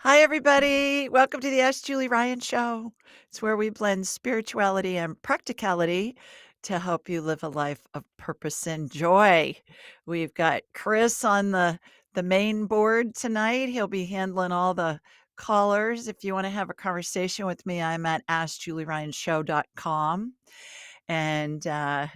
Hi, everybody. Welcome to the Ask Julie Ryan Show. It's where we blend spirituality and practicality to help you live a life of purpose and joy. We've got Chris on the main board tonight. He'll be handling all the callers. If you want to have a conversation with me, I'm at askjulieryanshow.com. And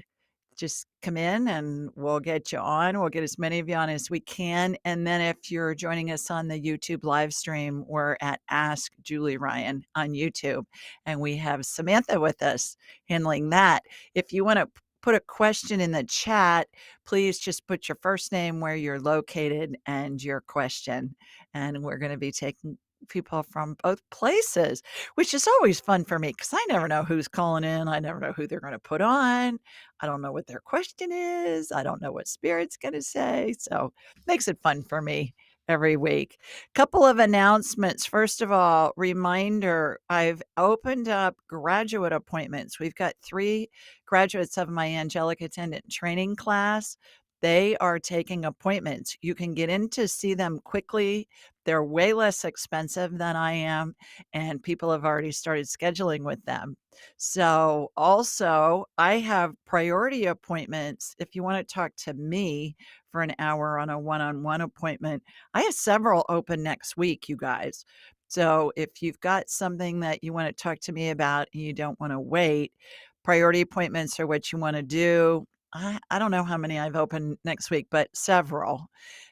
just come in and we'll get you on. We'll get as many of you on as we can. And then if you're joining us on the YouTube live stream, we're at Ask Julie Ryan on YouTube. And we have Samantha with us handling that. If you want to put a question in the chat, please just put your first name, where you're located, and your question. And we're going to be taking people from both places, which is always fun for me because I never know who's calling in. I never know who they're going to put on. I don't know what their question is. I don't know what Spirit's going to say. So makes it fun for me every week. Couple of announcements. First of all, reminder, I've opened up graduate appointments. We've got 3 graduates of my Angelic attendant training class. They are taking appointments. You can get in to see them quickly. They're way less expensive than I am, and people have already started scheduling with them. So, also, I have priority appointments. If you want to talk to me for an hour on a one-on-one appointment, I have several open next week, you guys. So, if you've got something that you want to talk to me about and you don't want to wait, priority appointments are what you want to do. I don't know how many I've opened next week, but several.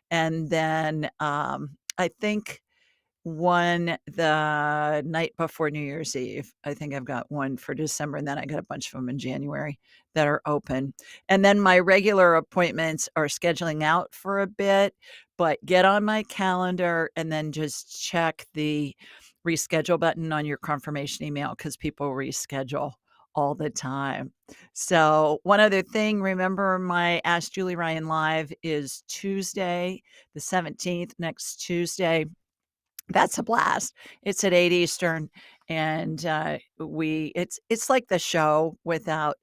And then I think one the night before New Year's Eve. I think I've got one for December, and then I got a bunch of them in January that are open. And then my regular appointments are scheduling out for a bit, but get on my calendar and then just check the reschedule button on your confirmation email because people reschedule all the time. So, one other thing, remember my Ask Julie Ryan Live is Tuesday, the 17th, next Tuesday. That's a blast. It's at 8 Eastern, and it's like the show without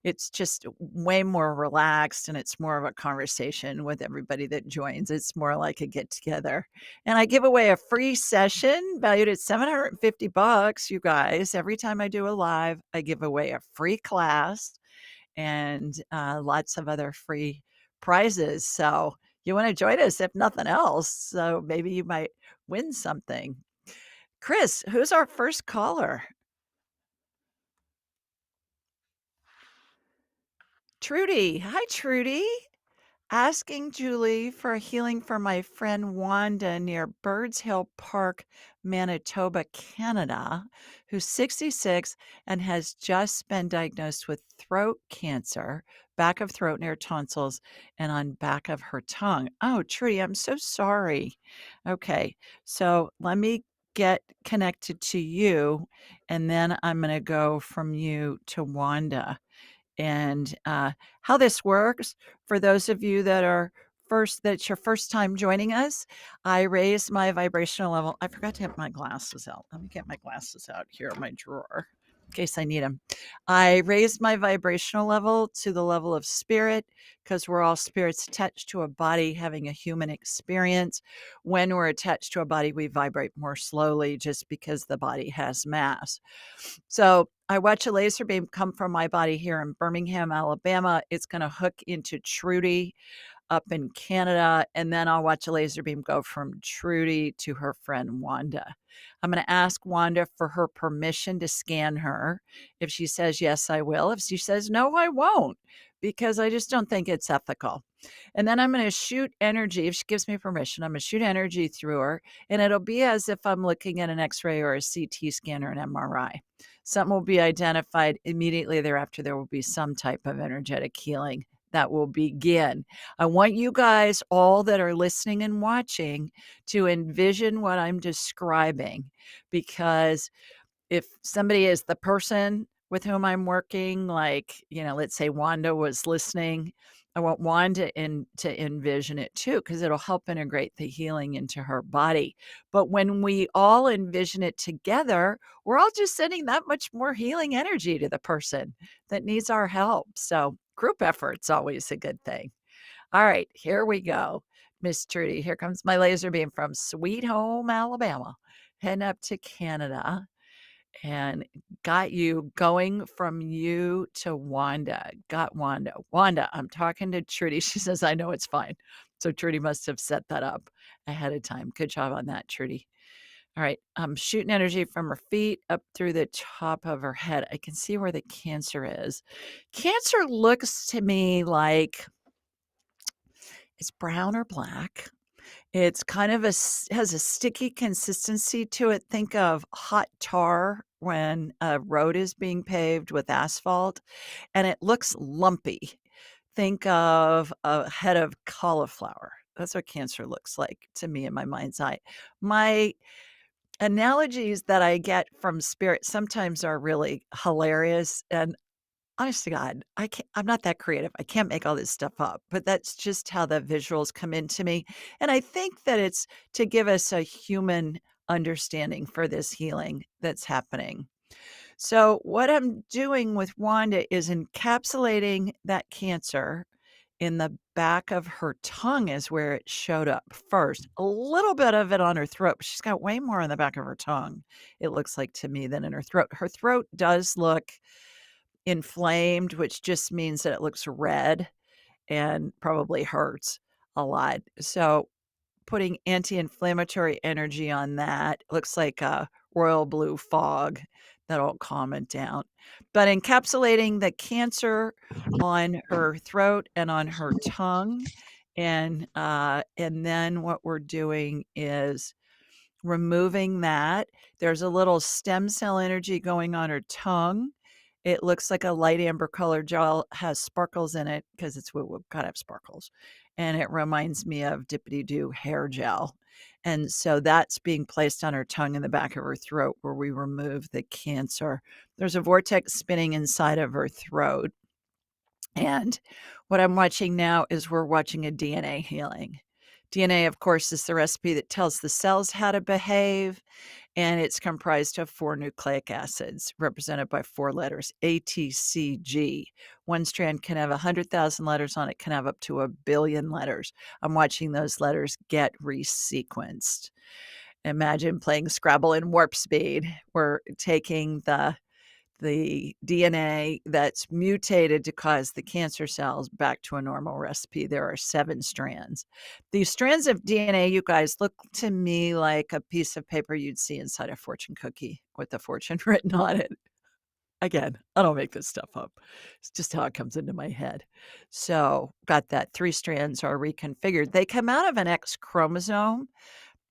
it's just way more relaxed, and it's more of a conversation with everybody that joins. It's more like a get together. And I give away a free session valued at $750, you guys. Every time I do a live, I give away a free class and lots of other free prizes. So you want to join us if nothing else. So maybe you might win something. Chris, who's our first caller? Trudy. Hi, Trudy. Asking Julie for a healing for my friend Wanda near Birds Hill Park, Manitoba, Canada, who's 66 and has just been diagnosed with throat cancer, back of throat near tonsils, and on back of her tongue. Oh, Trudy, I'm so sorry. Okay, so let me get connected to you, and then I'm going to go from you to Wanda. And how this works, for those of you that are that's your first time joining us, I raise my vibrational level. I forgot to have my glasses out. Let me get my glasses out here in my drawer in case I need them. I raise my vibrational level to the level of spirit because we're all spirits attached to a body having a human experience. When we're attached to a body, we vibrate more slowly just because the body has mass. So I watch a laser beam come from my body here in Birmingham, Alabama. It's going to hook into Trudy up in Canada, and then I'll watch a laser beam go from Trudy to her friend Wanda. I'm going to ask Wanda for her permission to scan her. If she says yes, I will. If she says no, I won't, because I just don't think it's ethical. And then I'm going to shoot energy. If she gives me permission, I'm going to shoot energy through her, and it'll be as if I'm looking at an X-ray or a CT scan or an MRI. Something will be identified immediately thereafter. There will be some type of energetic healing that will begin. I want you guys, all that are listening and watching, to envision what I'm describing, because if somebody is the person with whom I'm working, like, let's say Wanda was listening, I want Wanda to envision it too, because it'll help integrate the healing into her body. But when we all envision it together, we're all just sending that much more healing energy to the person that needs our help. So group effort's always a good thing. All right, here we go. Miss Trudy. Here comes my laser beam from Sweet Home, Alabama, heading up to Canada and got you going from you to Wanda. Got Wanda. Wanda, I'm talking to Trudy. She says, I know it's fine. So Trudy must have set that up ahead of time. Good job on that, Trudy. All right. I'm shooting energy from her feet up through the top of her head. I can see where the cancer is. Cancer looks to me like it's brown or black. It's kind of has a sticky consistency to it. Think of hot tar when a road is being paved with asphalt, and it looks lumpy. Think of a head of cauliflower. That's what cancer looks like to me in my mind's eye. My analogies that I get from spirit sometimes are really hilarious, and honest to God, I'm not that creative. I can't make all this stuff up, but that's just how the visuals come into me. And I think that it's to give us a human understanding for this healing that's happening. So, what I'm doing with Wanda is encapsulating that cancer in the back of her tongue, is where it showed up first. A little bit of it on her throat, but she's got way more on the back of her tongue, it looks like to me, than in her throat. Her throat does look inflamed, which just means that it looks red and probably hurts a lot. So putting anti-inflammatory energy on that looks like a royal blue fog that'll calm it down. But encapsulating the cancer on her throat and on her tongue, and then what we're doing is removing that. There's a little stem cell energy going on her tongue. It looks like a light amber color gel, has sparkles in it because it's what we've got to have sparkles. And it reminds me of Dippity Doo hair gel. And so that's being placed on her tongue in the back of her throat where we remove the cancer. There's a vortex spinning inside of her throat. And what I'm watching now is we're watching a DNA healing. DNA, of course, is the recipe that tells the cells how to behave, and it's comprised of 4 nucleic acids represented by 4 letters, A, T, C, G. One strand can have 100,000 letters on it, can have up to 1,000,000,000 letters. I'm watching those letters get resequenced. Imagine playing Scrabble in warp speed. We're taking the DNA that's mutated to cause the cancer cells back to a normal recipe. There are 7 strands. These strands of DNA, you guys, look to me like a piece of paper you'd see inside a fortune cookie with the fortune written on it. Again, I don't make this stuff up. It's just how it comes into my head. So, got that 3 strands are reconfigured. They come out of an X chromosome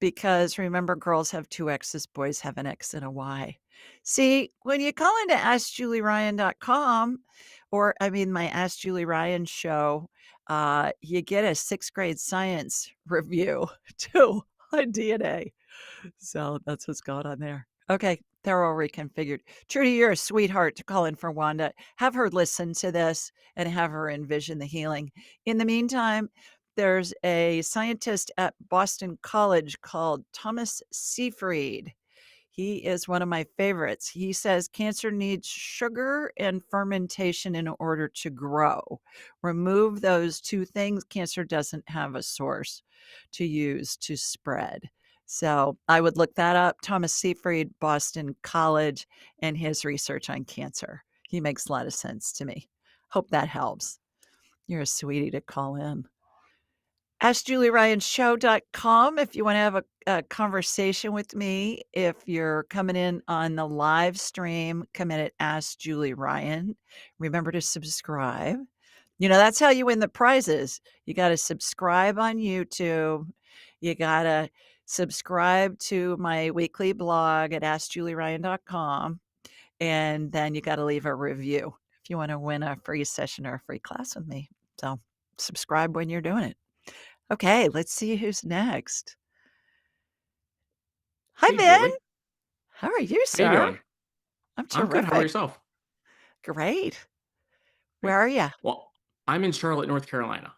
because remember, girls have 2 X's, boys have an X and a Y. See, when you call into AskJulieRyan.com, or I mean, my Ask Julie Ryan show, you get a 6th grade science review too on DNA. So that's what's going on there. Okay, they're all reconfigured. Trudy, you're a sweetheart to call in for Wanda. Have her listen to this and have her envision the healing. In the meantime, there's a scientist at Boston College called Thomas Seyfried. He is one of my favorites. He says cancer needs sugar and fermentation in order to grow. Remove those 2 things, cancer doesn't have a source to use to spread. So I would look that up. Thomas Seyfried, Boston College, and his research on cancer. He makes a lot of sense to me. Hope that helps. You're a sweetie to call in. AskJulieRyanShow.com if you want to have a conversation with me. If you're coming in on the live stream, come in at Ask Julie Ryan. Remember to subscribe. You know, that's how you win the prizes. You got to subscribe on YouTube. You got to subscribe to my weekly blog at AskJulieRyan.com. And then you got to leave a review if you want to win a free session or a free class with me. So subscribe when you're doing it. Okay, let's see who's next. Hi, Hey, Ben. Julie. How are you, How you sir? doing? I'm I'm good. How about terrific. yourself? Great. Where Great. are you? Well, I'm in Charlotte, North Carolina.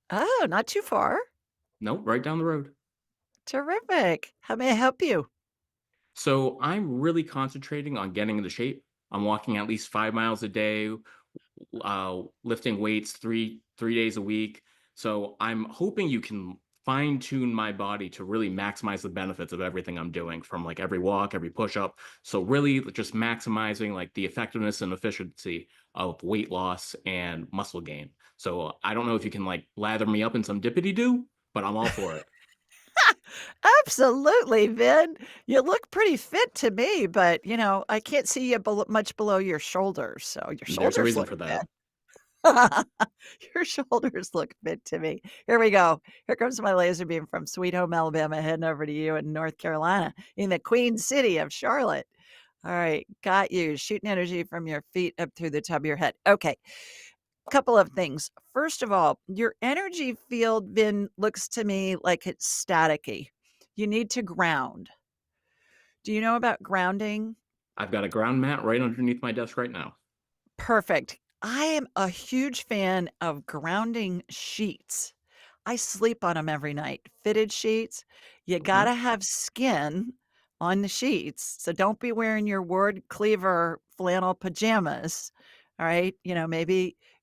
Oh, not too far. Nope, right down the road. Terrific. How may I help you? So I'm really concentrating on getting into shape. I'm walking at least 5 miles a day, lifting weights three days a week. So I'm hoping you can fine tune my body to really maximize the benefits of everything I'm doing from like every walk, every push up. So really just maximizing like the effectiveness and efficiency of weight loss and muscle gain. So I don't know if you can like lather me up in some dippity doo, but I'm all for it. Absolutely, Vin. You look pretty fit to me, but, I can't see you much below your shoulders, so your There's a shoulders reason look for that. fit. Your shoulders look fit to me. Here we go. Here comes my laser beam from Sweet Home, Alabama, heading over to you in North Carolina, in the Queen City of Charlotte. All right, got you. Shooting energy from your feet up through the top of your head. Okay, couple of things. First of all, your energy field, Vin, looks to me like it's staticky. You need to ground. Do you know about grounding? I've got a ground mat right underneath my desk right now. Perfect. I am a huge fan of grounding sheets. I sleep on them every night. Fitted sheets. You Okay. gotta have skin on the sheets, so don't be wearing your Ward Cleaver flannel pajamas, all right?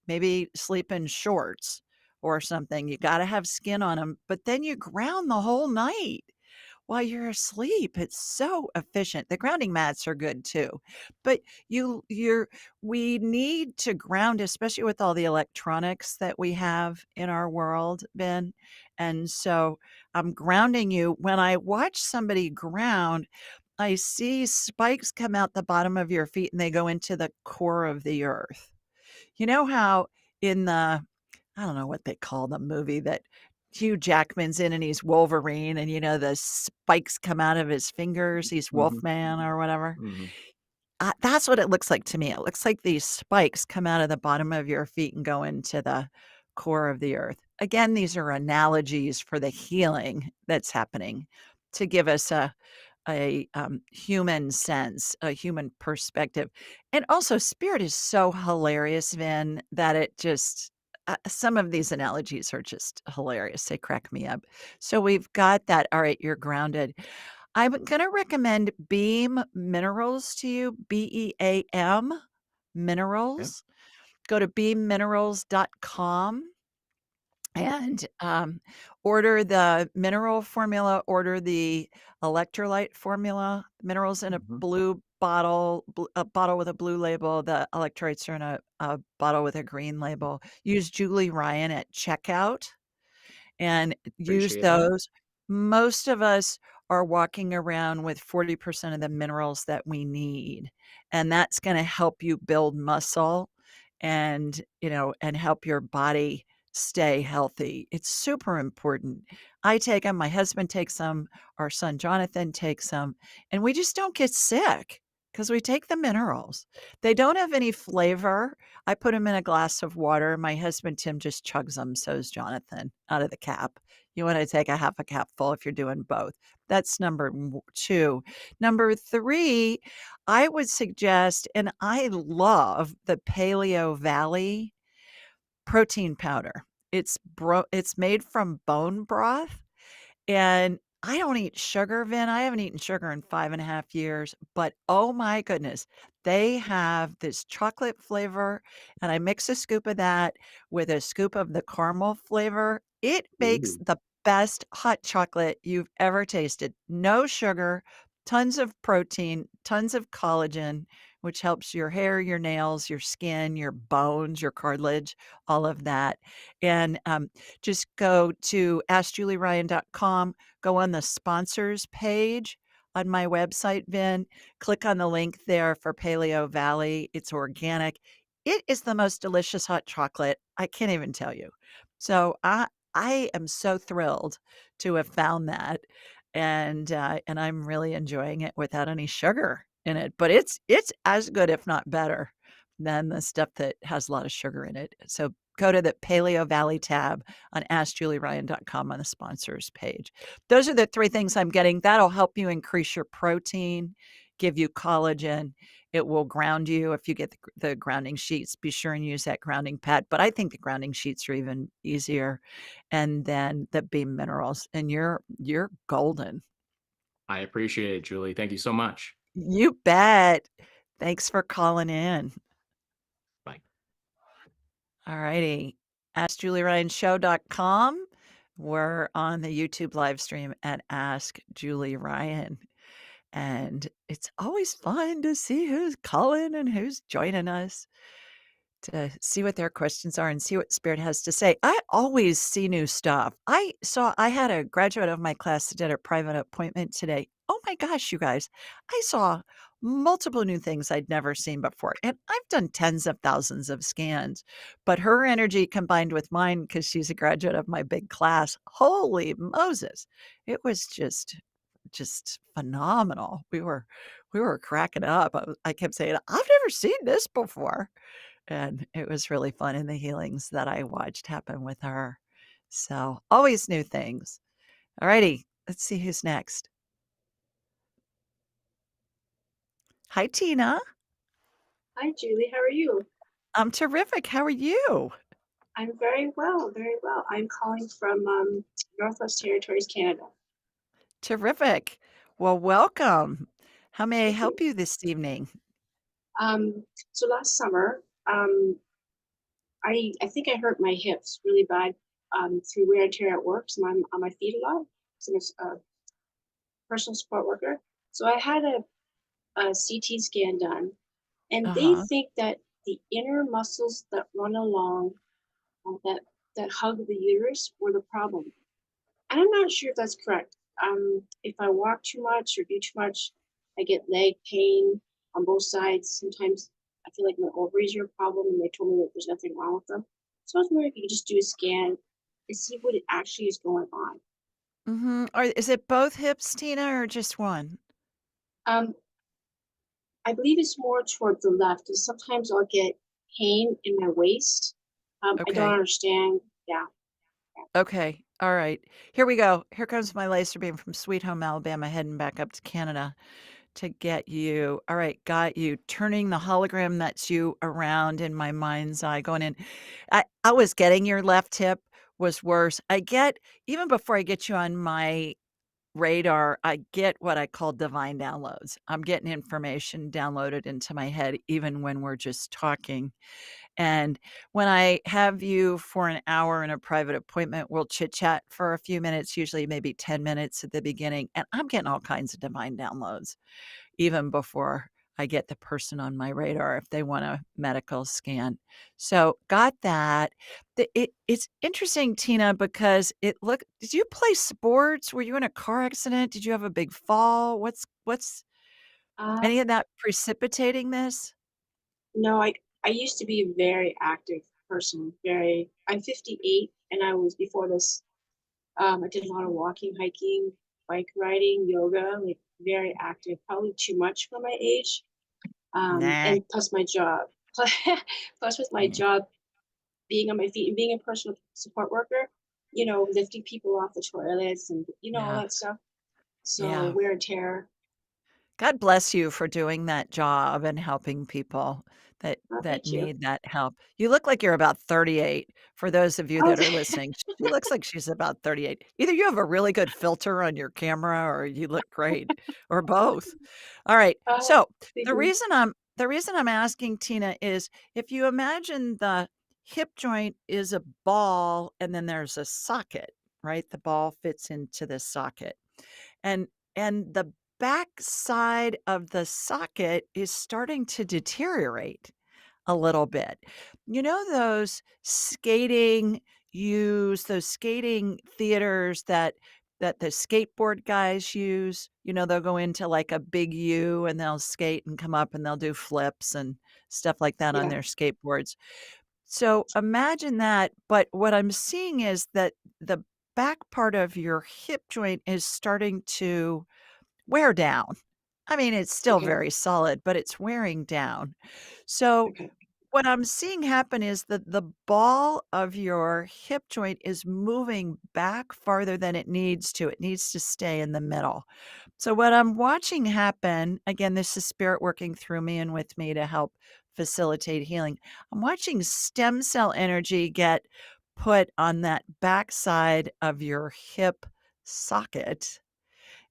Maybe sleep in shorts or something. You gotta have skin on them, but then you ground the whole night while you're asleep. It's so efficient. The grounding mats are good too. But we need to ground, especially with all the electronics that we have in our world, Ben. And so I'm grounding you. When I watch somebody ground, I see spikes come out the bottom of your feet and they go into the core of the earth. You know how in the I don't know what they call the movie that Hugh Jackman's in and he's Wolverine and, the spikes come out of his fingers, he's Mhm. Wolfman or whatever. Mhm. That's what it looks like to me. It looks like these spikes come out of the bottom of your feet and go into the core of the earth. Again, these are analogies for the healing that's happening to give us a human sense, a human perspective. And also spirit is so hilarious, Vin, that it just some of these analogies are just hilarious. They crack me up. So we've got that. All right, you're grounded. I'm gonna recommend Beam Minerals to you, BEAM Yeah. Minerals. Go to beamminerals.com and, order the mineral formula, order the electrolyte formula. Minerals in a Mhm. blue bottle, a bottle with a blue label. The electrolytes are in a bottle with a green label. Use Julie Ryan at checkout and use Appreciate that. those. Most of us are walking around with 40% of the minerals that we need, and that's gonna help you build muscle and help your body stay healthy. It's super important. I take them. My husband takes them. Our son Jonathan takes them, and we just don't get sick because we take the minerals. They don't have any flavor. I put them in a glass of water. My husband, Tim, just chugs them. So's Jonathan out of the cap. You want to take a half a cap full if you're doing both. That's number two. Number three, I would suggest, and I love the Paleo Valley protein powder. It's made from bone broth and I don't eat sugar, Vin. I haven't eaten sugar in 5.5 years, but oh my goodness, they have this chocolate flavor, and I mix a scoop of that with a scoop of the caramel flavor. It makes Ooh. the best hot chocolate you've ever tasted. No sugar, tons of protein, tons of collagen, which helps your hair, your nails, your skin, your bones, your cartilage, all of that. And just go to askjulieryan.com, go on the sponsors page on my website, Vin, click on the link there for Paleo Valley. It's organic. It is the most delicious hot chocolate. I can't even tell you. So I am so thrilled to have found that, and I'm really enjoying it without any sugar in it. But it's as good, if not better, than the stuff that has a lot of sugar in it. So go to the Paleo Valley tab on askjulieryan.com on the sponsors page. Those are the three things I'm getting. That'll help you increase your protein, give you collagen. It will ground you if you get the grounding sheets. Be sure and use that grounding pad. But I think the grounding sheets are even easier. And then the Beam Minerals, and you're golden. I appreciate it, Julie. Thank you so much. You bet. Thanks for calling in. Bye. All righty. AskJulieRyanShow.com. We're on the YouTube live stream at Ask Julie Ryan, and it's always fun to see who's calling and who's joining us, to see what their questions are and see what Spirit has to say. I always see new stuff. I had a graduate of my class that did a private appointment today. Oh my gosh, you guys. I saw multiple new things I'd never seen before. And I've done tens of thousands of scans, but her energy combined with mine, because she's a graduate of my big class, holy Moses. It was just phenomenal. We were cracking up. I kept saying, I've never seen this before. And it was really fun in the healings that I watched happen with her. So, always new things. Alrighty, let's see who's next. Hi, Tina. Hi, Julie. How are you? I'm terrific. How are you? I'm very well, very well. I'm calling from Northwest Territories, Canada. Terrific. Well, welcome. How may I Thank help you. you this evening? So last summer, I think I hurt my hips really bad through wear and tear at work. So I'm on my feet a lot. So I'm a personal support worker. So I had a CT scan done, and they Uh-huh. think that the inner muscles that run along that hug the uterus were the problem. And I'm not sure if that's correct. If I walk too much or do too much, I get leg pain on both sides. Sometimes I feel like my ovaries are a problem, and they told me that there's nothing wrong with them. So I was wondering if you could just do a scan and see what it actually is going on. Mhm. Is it both hips, Tina, or just one? Um, I believe it's more toward the left, and sometimes I'll get pain in my waist. I don't Okay. understand. Yeah. Okay. All right. Here we go. Here comes my laser beam from Sweet Home, Alabama, heading back up to Canada to get you. All right, got you. Turning the hologram that's you around in my mind's eye, going in. I was getting your left hip was worse. I get even before I get you on my radar, I get what I call divine downloads. I'm getting information downloaded into my head even when we're just talking. And when I have you for an hour in a private appointment, we'll chit chat for a few minutes, usually maybe 10 minutes at the beginning. And I'm getting all kinds of divine downloads even before I get the person on my radar if they want a medical scan. So got that. It's interesting, Tina, because did you play sports? Were you in a car accident? Did you have a big fall? What's any of Um, that precipitating this? no, I used to be a very active person. Very. I'm 58, and I was before this. I did a lot of walking, hiking, bike riding, yoga, like very active, probably too much for my age. Nah. And plus my job, plus with my Yeah. job being on my feet and being a personal support worker, lifting people off the toilets and all Yeah. that stuff. So Yeah. wear and tear. God bless you for doing that job and helping people Oh, that thank you. need that help. You look like you're about 38 for those of you Oh, that are listening. She looks like she's about 38. Either you have a really good filter on your camera or you look great, or both. All right. So, thank the you. reason I'm the reason I'm asking, Tina, is if you imagine the hip joint is a ball and then there's a socket, right? The ball fits into the socket. And the back side of the socket is starting to deteriorate a little bit. You know those skating theaters that the skateboard guys use? You know, they'll go into like a big U and they'll skate and come up and they'll do flips and stuff like that on Yeah. their skateboards. So imagine that, but what I'm seeing is that the back part of your hip joint is starting to wear down. I mean, it's still Okay. very solid, but it's wearing down. So Okay. what I'm seeing happen is that the ball of your hip joint is moving back farther than it needs to. It needs to stay in the middle. So what I'm watching happen, again, this is spirit working through me and with me to help facilitate healing. I'm watching stem cell energy get put on that backside of your hip socket,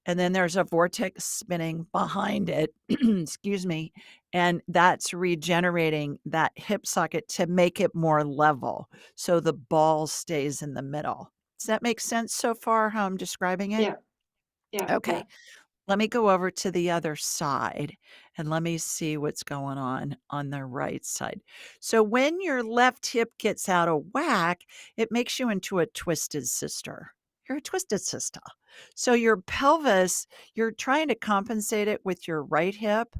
and then there's a vortex spinning behind it, excuse me, and that's regenerating that hip socket to make it more level, so the ball stays in the middle. Does that make sense so far how I'm describing it? Yeah, yeah, yeah. Okay. Let me go over to the other side and let me see what's going on the right side. So when your left hip gets out of whack, it makes you into a twisted sister. You're a twisted sister. So your pelvis, you're trying to compensate it with your right hip.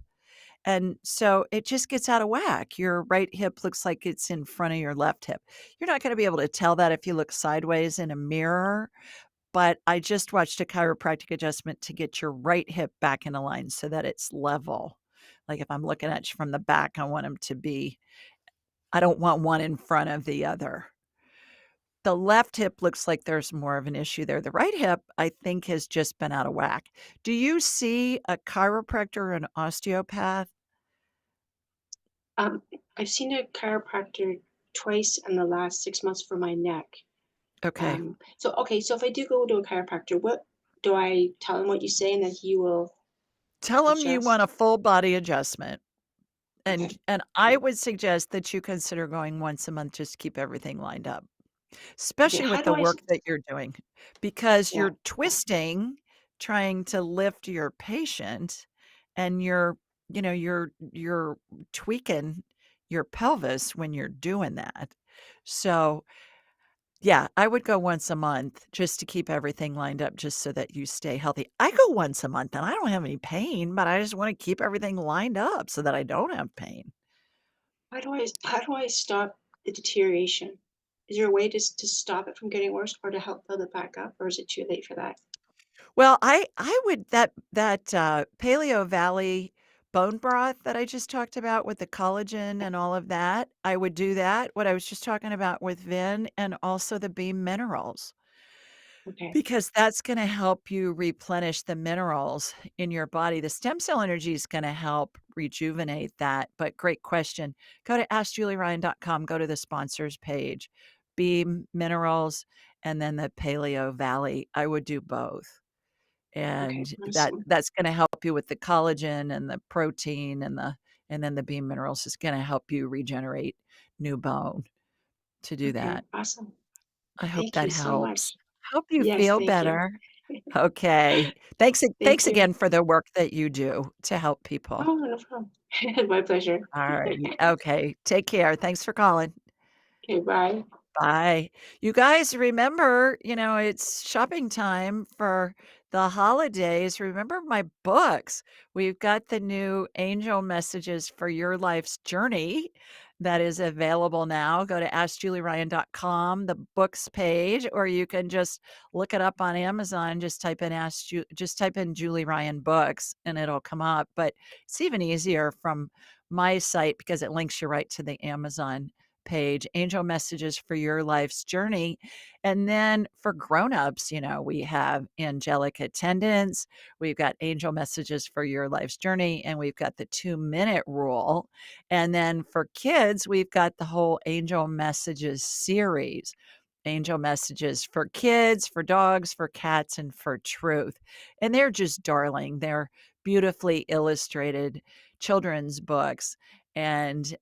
And so it just gets out of whack. Your right hip looks like it's in front of your left hip. You're not going to be able to tell that if you look sideways in a mirror, but I just watched a chiropractic adjustment to get your right hip back in a line so that it's level. Like if I'm looking at you from the back, I want them to be, I don't want one in front of the other. The left hip looks like there's more of an issue there. The right hip, I think, has just been out of whack. Do you see a chiropractor or an osteopath? Um, I've seen a chiropractor twice in the last 6 months for my neck. Okay. So okay, so if I do go to a chiropractor, what do I tell him what you say and then he will Tell them you want adjust? a full body adjustment. Okay, And I okay, would suggest that you consider going once a month just to keep everything lined up. okay. Especially How with do the I? work that you're doing, because Yeah. you're twisting, trying to lift your patient, and you're tweaking your pelvis when you're doing that. So, yeah, I would go once a month just to keep everything lined up just so that you stay healthy. I go once a month, and I don't have any pain, but I just wanna keep everything lined up so that I don't have pain. How do I stop the deterioration? Is there a way to stop it from getting worse or to help build it back up, or is it too late for that? Well, I would Paleo Valley bone broth that I just talked about with the collagen and all of that, I would do that, what I was just talking about with Vin and also the Beam minerals, Okay, because that's gonna help you replenish the minerals in your body. The stem cell energy is gonna help rejuvenate that, but great question. Go to askjulieryan.com, go to the sponsors page, Beam minerals, and then the Paleo Valley. I would do both. okay, And awesome. that's gonna help you with the collagen and the protein and then the beam minerals is gonna help you regenerate new bone to do Okay, that. awesome. I hope Thank that you so helps. much. Hope you Yes, feel thank you. better. Okay. Thank Thanks you. again for the work that you do to help people. Oh, no problem. My pleasure. Alrighty. Okay. Take care. Thanks for calling. Okay, bye. Bye. You guys remember, it's shopping time for the holidays. Remember my books. We've got the new Angel Messages for Your Life's Journey that is available now. Go to askjulieryan.com, the books page, or you can just look it up on Amazon. Just type in Julie Ryan books and it'll come up. But it's even easier from my site because it links you right to the Amazon page, Angel Messages for Your Life's Journey. And then for grown-ups, we have angelic attendance, we've got Angel Messages for Your Life's Journey, and we've got the 2-minute rule. And then for kids, we've got the whole Angel Messages series. Angel Messages for kids, for dogs, for cats, and for truth. And they're just darling. They're beautifully illustrated children's books. And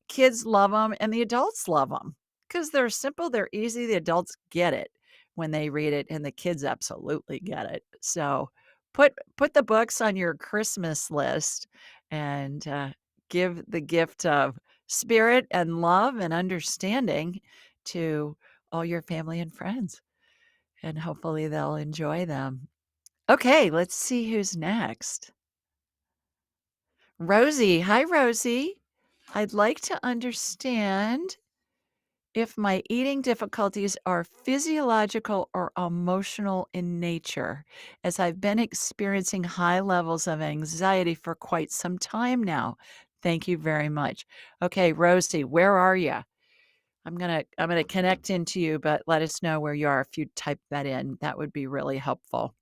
kids love them and the adults love them because they're simple, they're easy. The adults get it when they read it, and the kids absolutely get it. So put the books on your Christmas list and give the gift of spirit and love and understanding to all your family and friends, and hopefully they'll enjoy them. Okay, let's see who's next. Rosie. Hi, Rosie. I'd like to understand if my eating difficulties are physiological or emotional in nature, as I've been experiencing high levels of anxiety for quite some time now. Thank you very much. Okay, Rosie, where are you? I'm gonna connect into you, but let us know where you are if you type that in. That would be really helpful.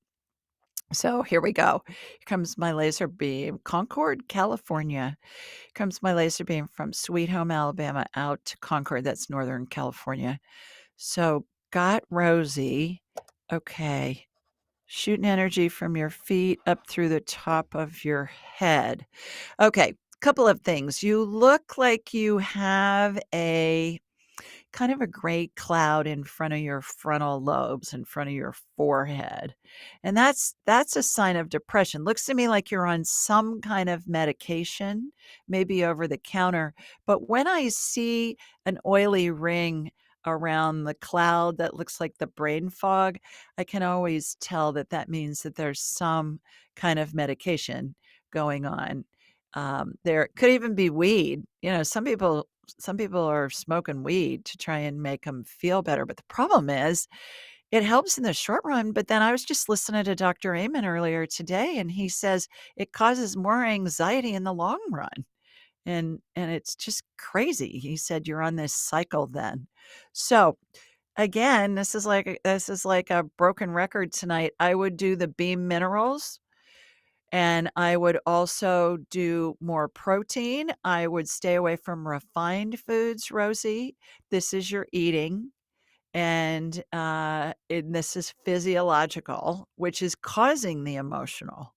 So here we go. Here comes my laser beam. Concord, California. Here comes my laser beam from Sweet Home, Alabama, out to Concord. That's Northern California. So got Rosie. Okay. Shooting energy from your feet up through the top of your head. Okay. Couple of things. You look like you have kind of a gray cloud in front of your frontal lobes, in front of your forehead. And that's a sign of depression. Looks to me like you're on some kind of medication, maybe over the counter. But when I see an oily ring around the cloud that looks like the brain fog, I can always tell that that means that there's some kind of medication going on. There could even be weed. Some people are smoking weed to try and make them feel better, but the problem is it helps in the short run, but then I was just listening to Dr. Amen earlier today, and he says it causes more anxiety in the long run, and it's just crazy. He said you're on this cycle then. So, again, this is like a broken record tonight. I would do the Beam Minerals, and I would also do more protein. I would stay away from refined foods, Rosie. This is your eating. And this is physiological, which is causing the emotional.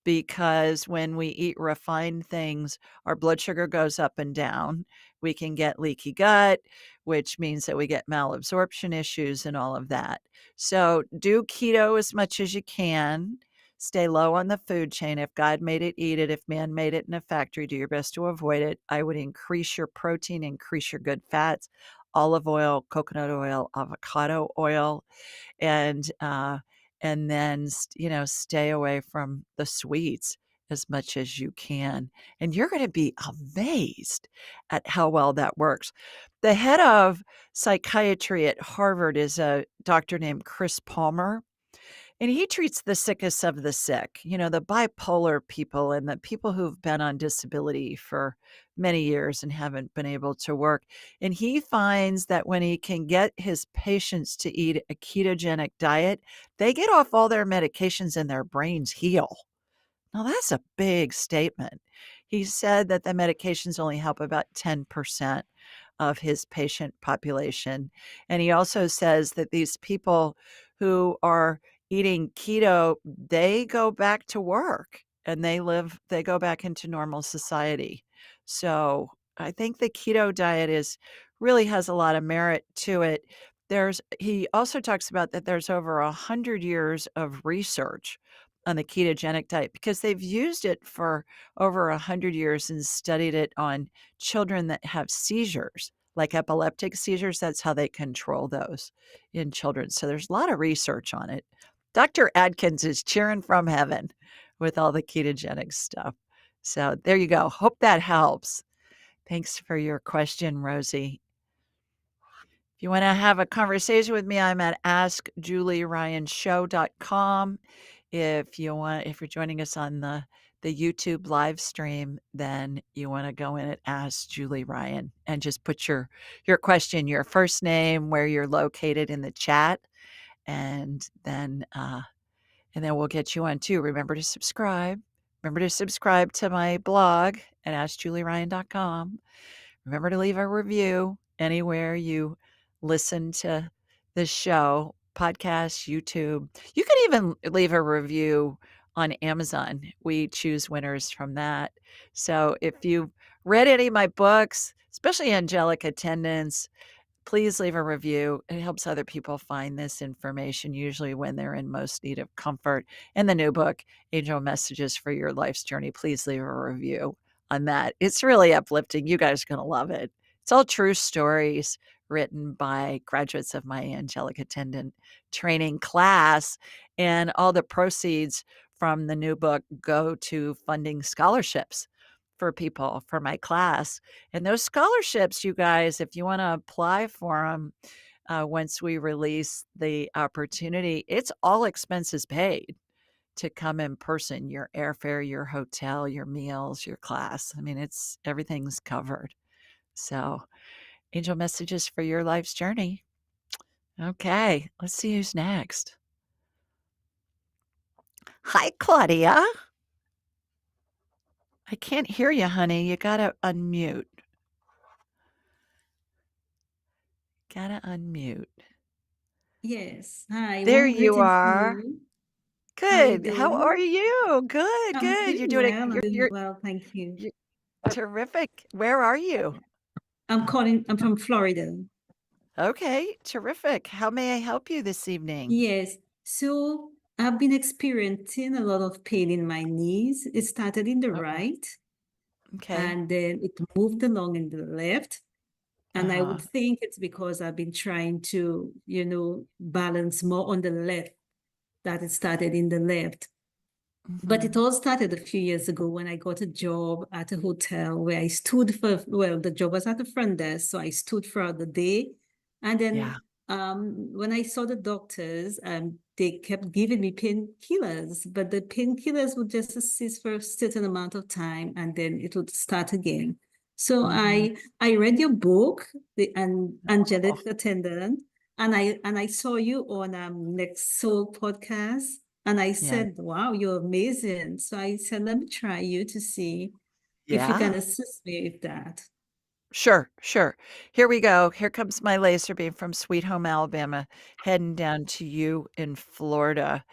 Because when we eat refined things, our blood sugar goes up and down. We can get leaky gut, which means that we get malabsorption issues and all of that. So do keto as much as you can. Stay low on the food chain. If God made it, eat it. If man made it in a factory, do your best to avoid it. I would increase your protein, increase your good fats, olive oil, coconut oil, avocado oil, and then stay away from the sweets as much as you can, and you're going to be amazed at how well that works. The head of psychiatry at Harvard is a doctor named Chris Palmer, and he treats the sickest of the sick, the bipolar people and the people who've been on disability for many years and haven't been able to work. And he finds that when he can get his patients to eat a ketogenic diet, they get off all their medications and their brains heal. Now, that's a big statement. He said that the medications only help about 10% of his patient population. And he also says that these people who are eating keto, they go back to work and they go back into normal society. So I think the keto diet really has a lot of merit to it. He also talks about that there's over 100 years of research on the ketogenic diet because they've used it for over 100 years and studied it on children that have seizures, like epileptic seizures. That's how they control those in children. So there's a lot of research on it. Dr. Adkins is cheering from heaven with all the ketogenic stuff. So there you go. Hope that helps. Thanks for your question, Rosie. If you want to have a conversation with me, I'm at askjulieryanshow.com. If you're joining us on the YouTube live stream, then you want to go in at Ask Julie Ryan and just put your question, your first name, where you're located in the chat, and then we'll get you on too. Remember to subscribe. Remember to subscribe to my blog at askjulieryan.com. Remember to leave a review anywhere you listen to the show, podcast, YouTube. You can even leave a review on Amazon. We choose winners from that. So if you've read any of my books, especially Angelic Attendance, please leave a review. It helps other people find this information, usually when they're in most need of comfort. And the new book, Angel Messages for Your Life's Journey, please leave a review on that. It's really uplifting. You guys are going to love it. It's all true stories written by graduates of my Angelic Attendant training class. And all the proceeds from the new book go to funding scholarships for people for my class. And those scholarships, you guys, if you want to apply for them, once we release the opportunity, it's all expenses paid to come in person, your airfare, your hotel, your meals, your class. I mean, everything's covered. So angel messages for your life's journey. Okay, let's see who's next. Hi, Claudia. I can't hear you, honey. You gotta unmute. Gotta unmute. Yes. Hi. There Warm you greetings to are. you. How are you Good. How are doing? you? Good, I'm good. You're doing doing well. I'm doing well. Thank you. you're terrific. Where are you? I'm from Florida. Okay, terrific. How may I help you this evening? Yes. So I've been experiencing a lot of pain in my knees. It started in the Oh, right, okay. and then it moved along in the left. And I would Uh-huh. think it's because I've been trying to, balance more on the left, that it started in the left. But it Mhm. all started a few years ago when I got a job at a hotel where I stood for, well, the job was at the front desk, so I stood throughout the day. And Yeah. then when I saw the doctors, they kept giving me painkillers, but the painkillers would just assist for a certain amount of time and then it would start again. So Mhm. I read your book, The Oh, Angelic Attendant, and I saw you on Next Soul podcast. And I yeah. said, wow, you're amazing. So I said, let me try you to see if you can Yeah. assist me with that. Sure, sure. Here we go. Here comes my laser beam from Sweet Home Alabama, heading down to you in Florida.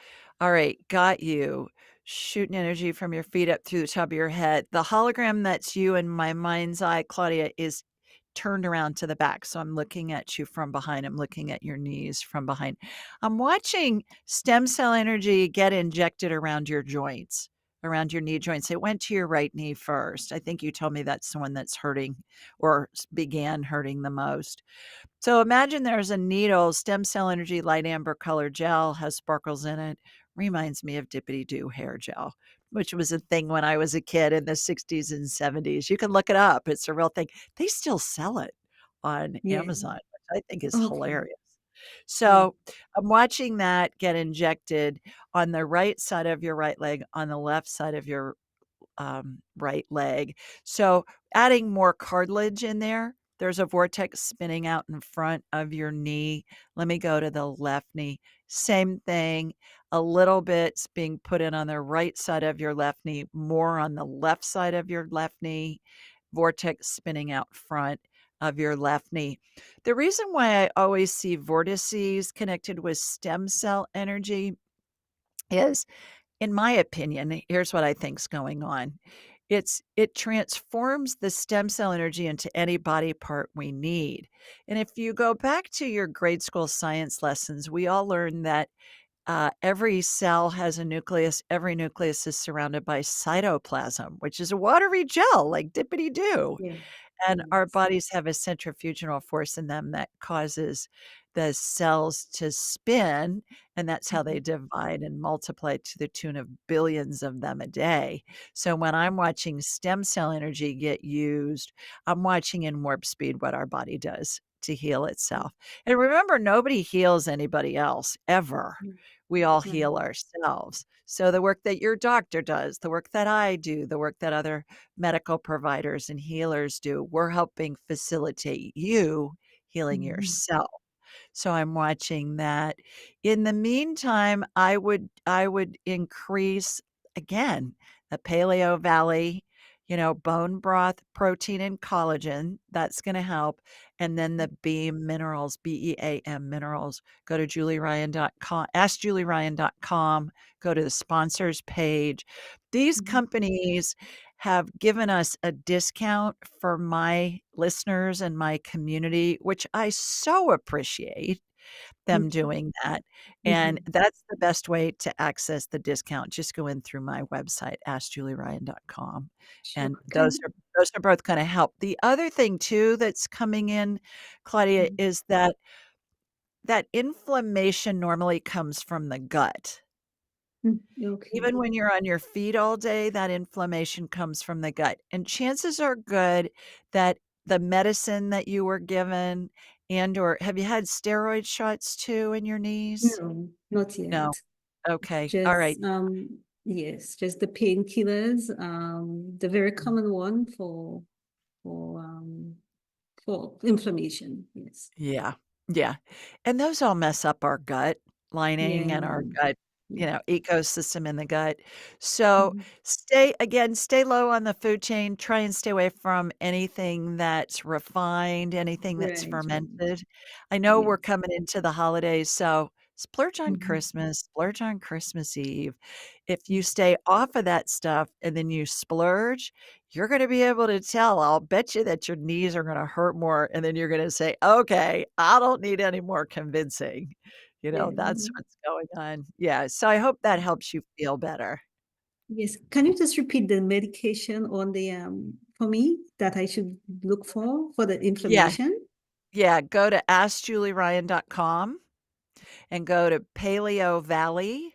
All right, got you. Shooting energy from your feet up through the top of your head. The hologram that's you in my mind's eye, Claudia, is turned around to the back. So I'm looking at you from behind. I'm looking at your knees from behind. I'm watching stem cell energy get injected around your joints, around your knee joints. It went to your right knee first. I think you told me that's the one that's hurting or began hurting the most. So imagine there's a needle, stem cell energy, light amber color gel, has sparkles in it. Reminds me of Dippity Doo hair gel, which was a thing when I was a kid in the 60s and 70s. You can look it up. It's a real thing. They still sell it on Yeah. Amazon, which I think is Okay. hilarious. Yeah. So I'm watching that get injected on the right side of your right leg, on the left side of your right leg. So adding more cartilage in there. There's a vortex spinning out in front of your knee. Let me go to the left knee. Same thing. A little bit's being put in on the right side of your left knee, more on the left side of your left knee. Vortex spinning out front of your left knee. The reason why I always see vortices connected with stem cell energy is, in my opinion, here's what I think's going on. It transforms the stem cell energy into any body part we need. And if you go back to your grade school science lessons, we all learned that every cell has a nucleus. Every nucleus is surrounded by cytoplasm, which is a watery gel like dippity doo. Yeah. And our Yes. bodies have a centrifugal force in them that causes the cells to spin, and that's how they Mhm. divide and multiply to the tune of billions of them a day. So when I'm watching stem cell energy get used, I'm watching in warp speed what our body does to heal itself. And remember, nobody heals anybody else ever. Mm. We all Right. heal ourselves. So the work that your doctor does, the work that I do, the work that other medical providers and healers do, we're helping facilitate you healing Mhm. yourself. So I'm watching that. In the meantime, I would increase again the Paleo Valley, bone broth, protein, and collagen. That's going to help. And then the Beam minerals, BEAM minerals. Go to julieryan.com, askjulieryan.com, go to the sponsors page. These Mhm. companies have given us a discount for my listeners and my community, which I so appreciate them Okay. doing that. And Mhm. that's the best way to access the discount. Just go in through my website, askjulieryan.com. And Sure. those are both going to help. The other thing too that's coming in, Claudia, Mhm. is that inflammation normally comes from the gut. Okay. Even when you're on your feet all day, that inflammation comes from the gut, and chances are good that the medicine that you were given or have you had steroid shots too in your knees? No, not No. yet. Okay. All right. Just yes, just the painkillers, the very Mm. common one for inflammation. Yes. Yeah. Yeah. And those all mess up our gut lining and our Yeah. gut, Yeah. ecosystem in the gut. So Mhm. stay low on the food chain. Try and stay away from anything that's refined, anything that's Right, right. fermented. I know Yeah. we're coming into the holidays, so Splurge on Mhm. Christmas, splurge on Christmas Eve. If you Mm. stay off of that stuff and then you splurge, you're gonna be able to tell. I'll bet you that your knees are gonna hurt more, and then you're gonna say, "Okay, I don't need any more convincing." Yeah. That's what's going on. Yeah, so I hope that helps you feel better. Yes. Can you just repeat the medication on the for me that I should look for the Yeah, inflammation? yeah, go to askjulieryan.com and go to Paleo Valley.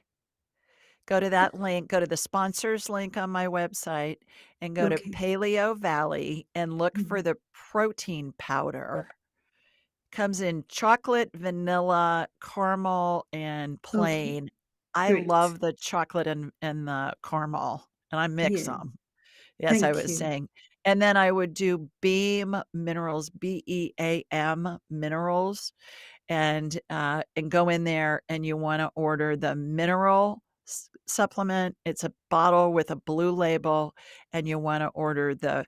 Go to that link, go to the sponsors link on my website and go to Okay. Paleo Valley and look for Mhm. the protein powder. Comes in chocolate, vanilla, caramel, and Okay. plain. I Great. love the chocolate and the caramel, and I mix Yeah. them. As I Thank was you. saying. And then I would do Beam Minerals, BEAM Minerals, and go in there and you wanna order the mineral supplement. It's a bottle with a blue label, and you wanna order the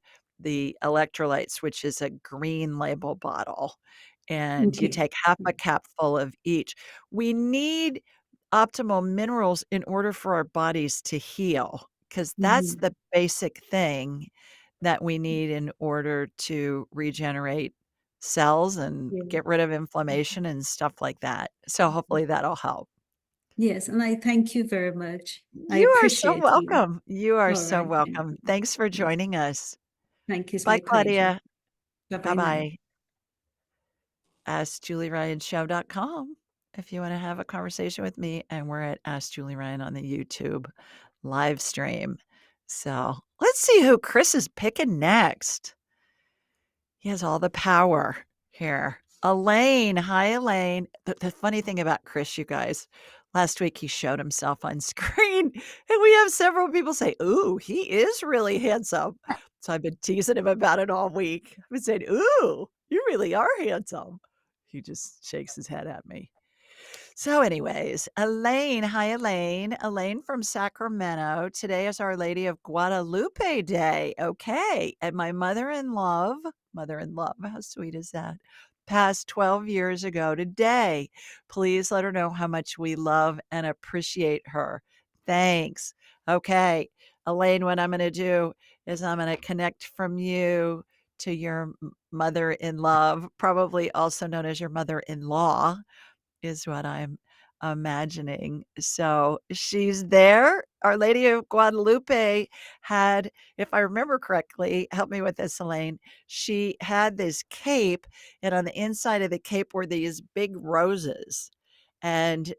electrolytes, which is a green label bottle, and you Okay. take half a capful of each. We need optimal minerals in order for our bodies to heal, because that's Mhm. the basic thing that we need in order to regenerate cells and Yeah. get rid of inflammation and stuff like that. So hopefully that'll help. Yes, and I thank you very much. I You are so appreciate you. welcome. You are All so right. Thank welcome. you. Thanks for Yes. joining us. Thank you. It's Bye, my pleasure. Claudia. Bye-bye now. Bye-bye. AskJulieRyanShow.com if you want to have a conversation with me. And we're at Ask Julie Ryan on the YouTube live stream. So let's see who Chris is picking next. He has all the power here. Elaine. Hi, Elaine. The funny thing about Chris, you guys, last week he showed himself on screen, and we have several people say, "Ooh, he is really handsome." So I've been teasing him about it all week. I've been saying, "Ooh, you really are handsome." He just shakes his head at me. So, anyways, Elaine, hi, Elaine. Elaine from Sacramento. Today is Our Lady of Guadalupe Day. Okay. And my mother in love, how sweet is that? Passed 12 years ago today. Please let her know how much we love and appreciate her. Thanks. Okay. Elaine, what I'm going to do is I'm going to connect from you to your mother in love, probably also known as your mother in law is what I'm imagining. So she's there. Our Lady of Guadalupe had, if I remember correctly, help me with this, Elaine. She had this cape, and on the inside of the cape were these big roses. And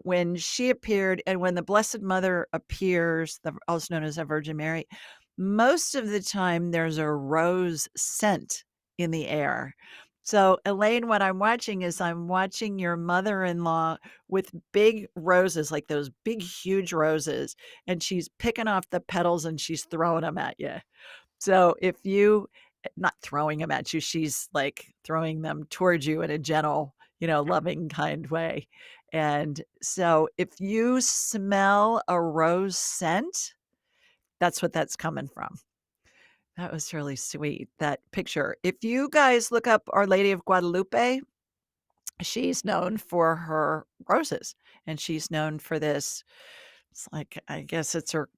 when she appeared, and when the Blessed Mother appears, also known as the Virgin Mary, most of the time there's a rose scent in the air. So, Elaine, what I'm watching is I'm watching your mother-in-law with big roses, like those big, huge roses, and she's picking off the petals and she's throwing them at you. So, if you not throwing them at you, she's like throwing them towards you in a gentle, loving, kind way. And so, if you smell a rose scent, that's what that's coming from. That was really sweet, that picture. If you guys look up Our Lady of Guadalupe, she's known for her roses, and she's known for this. It's like, I guess it's her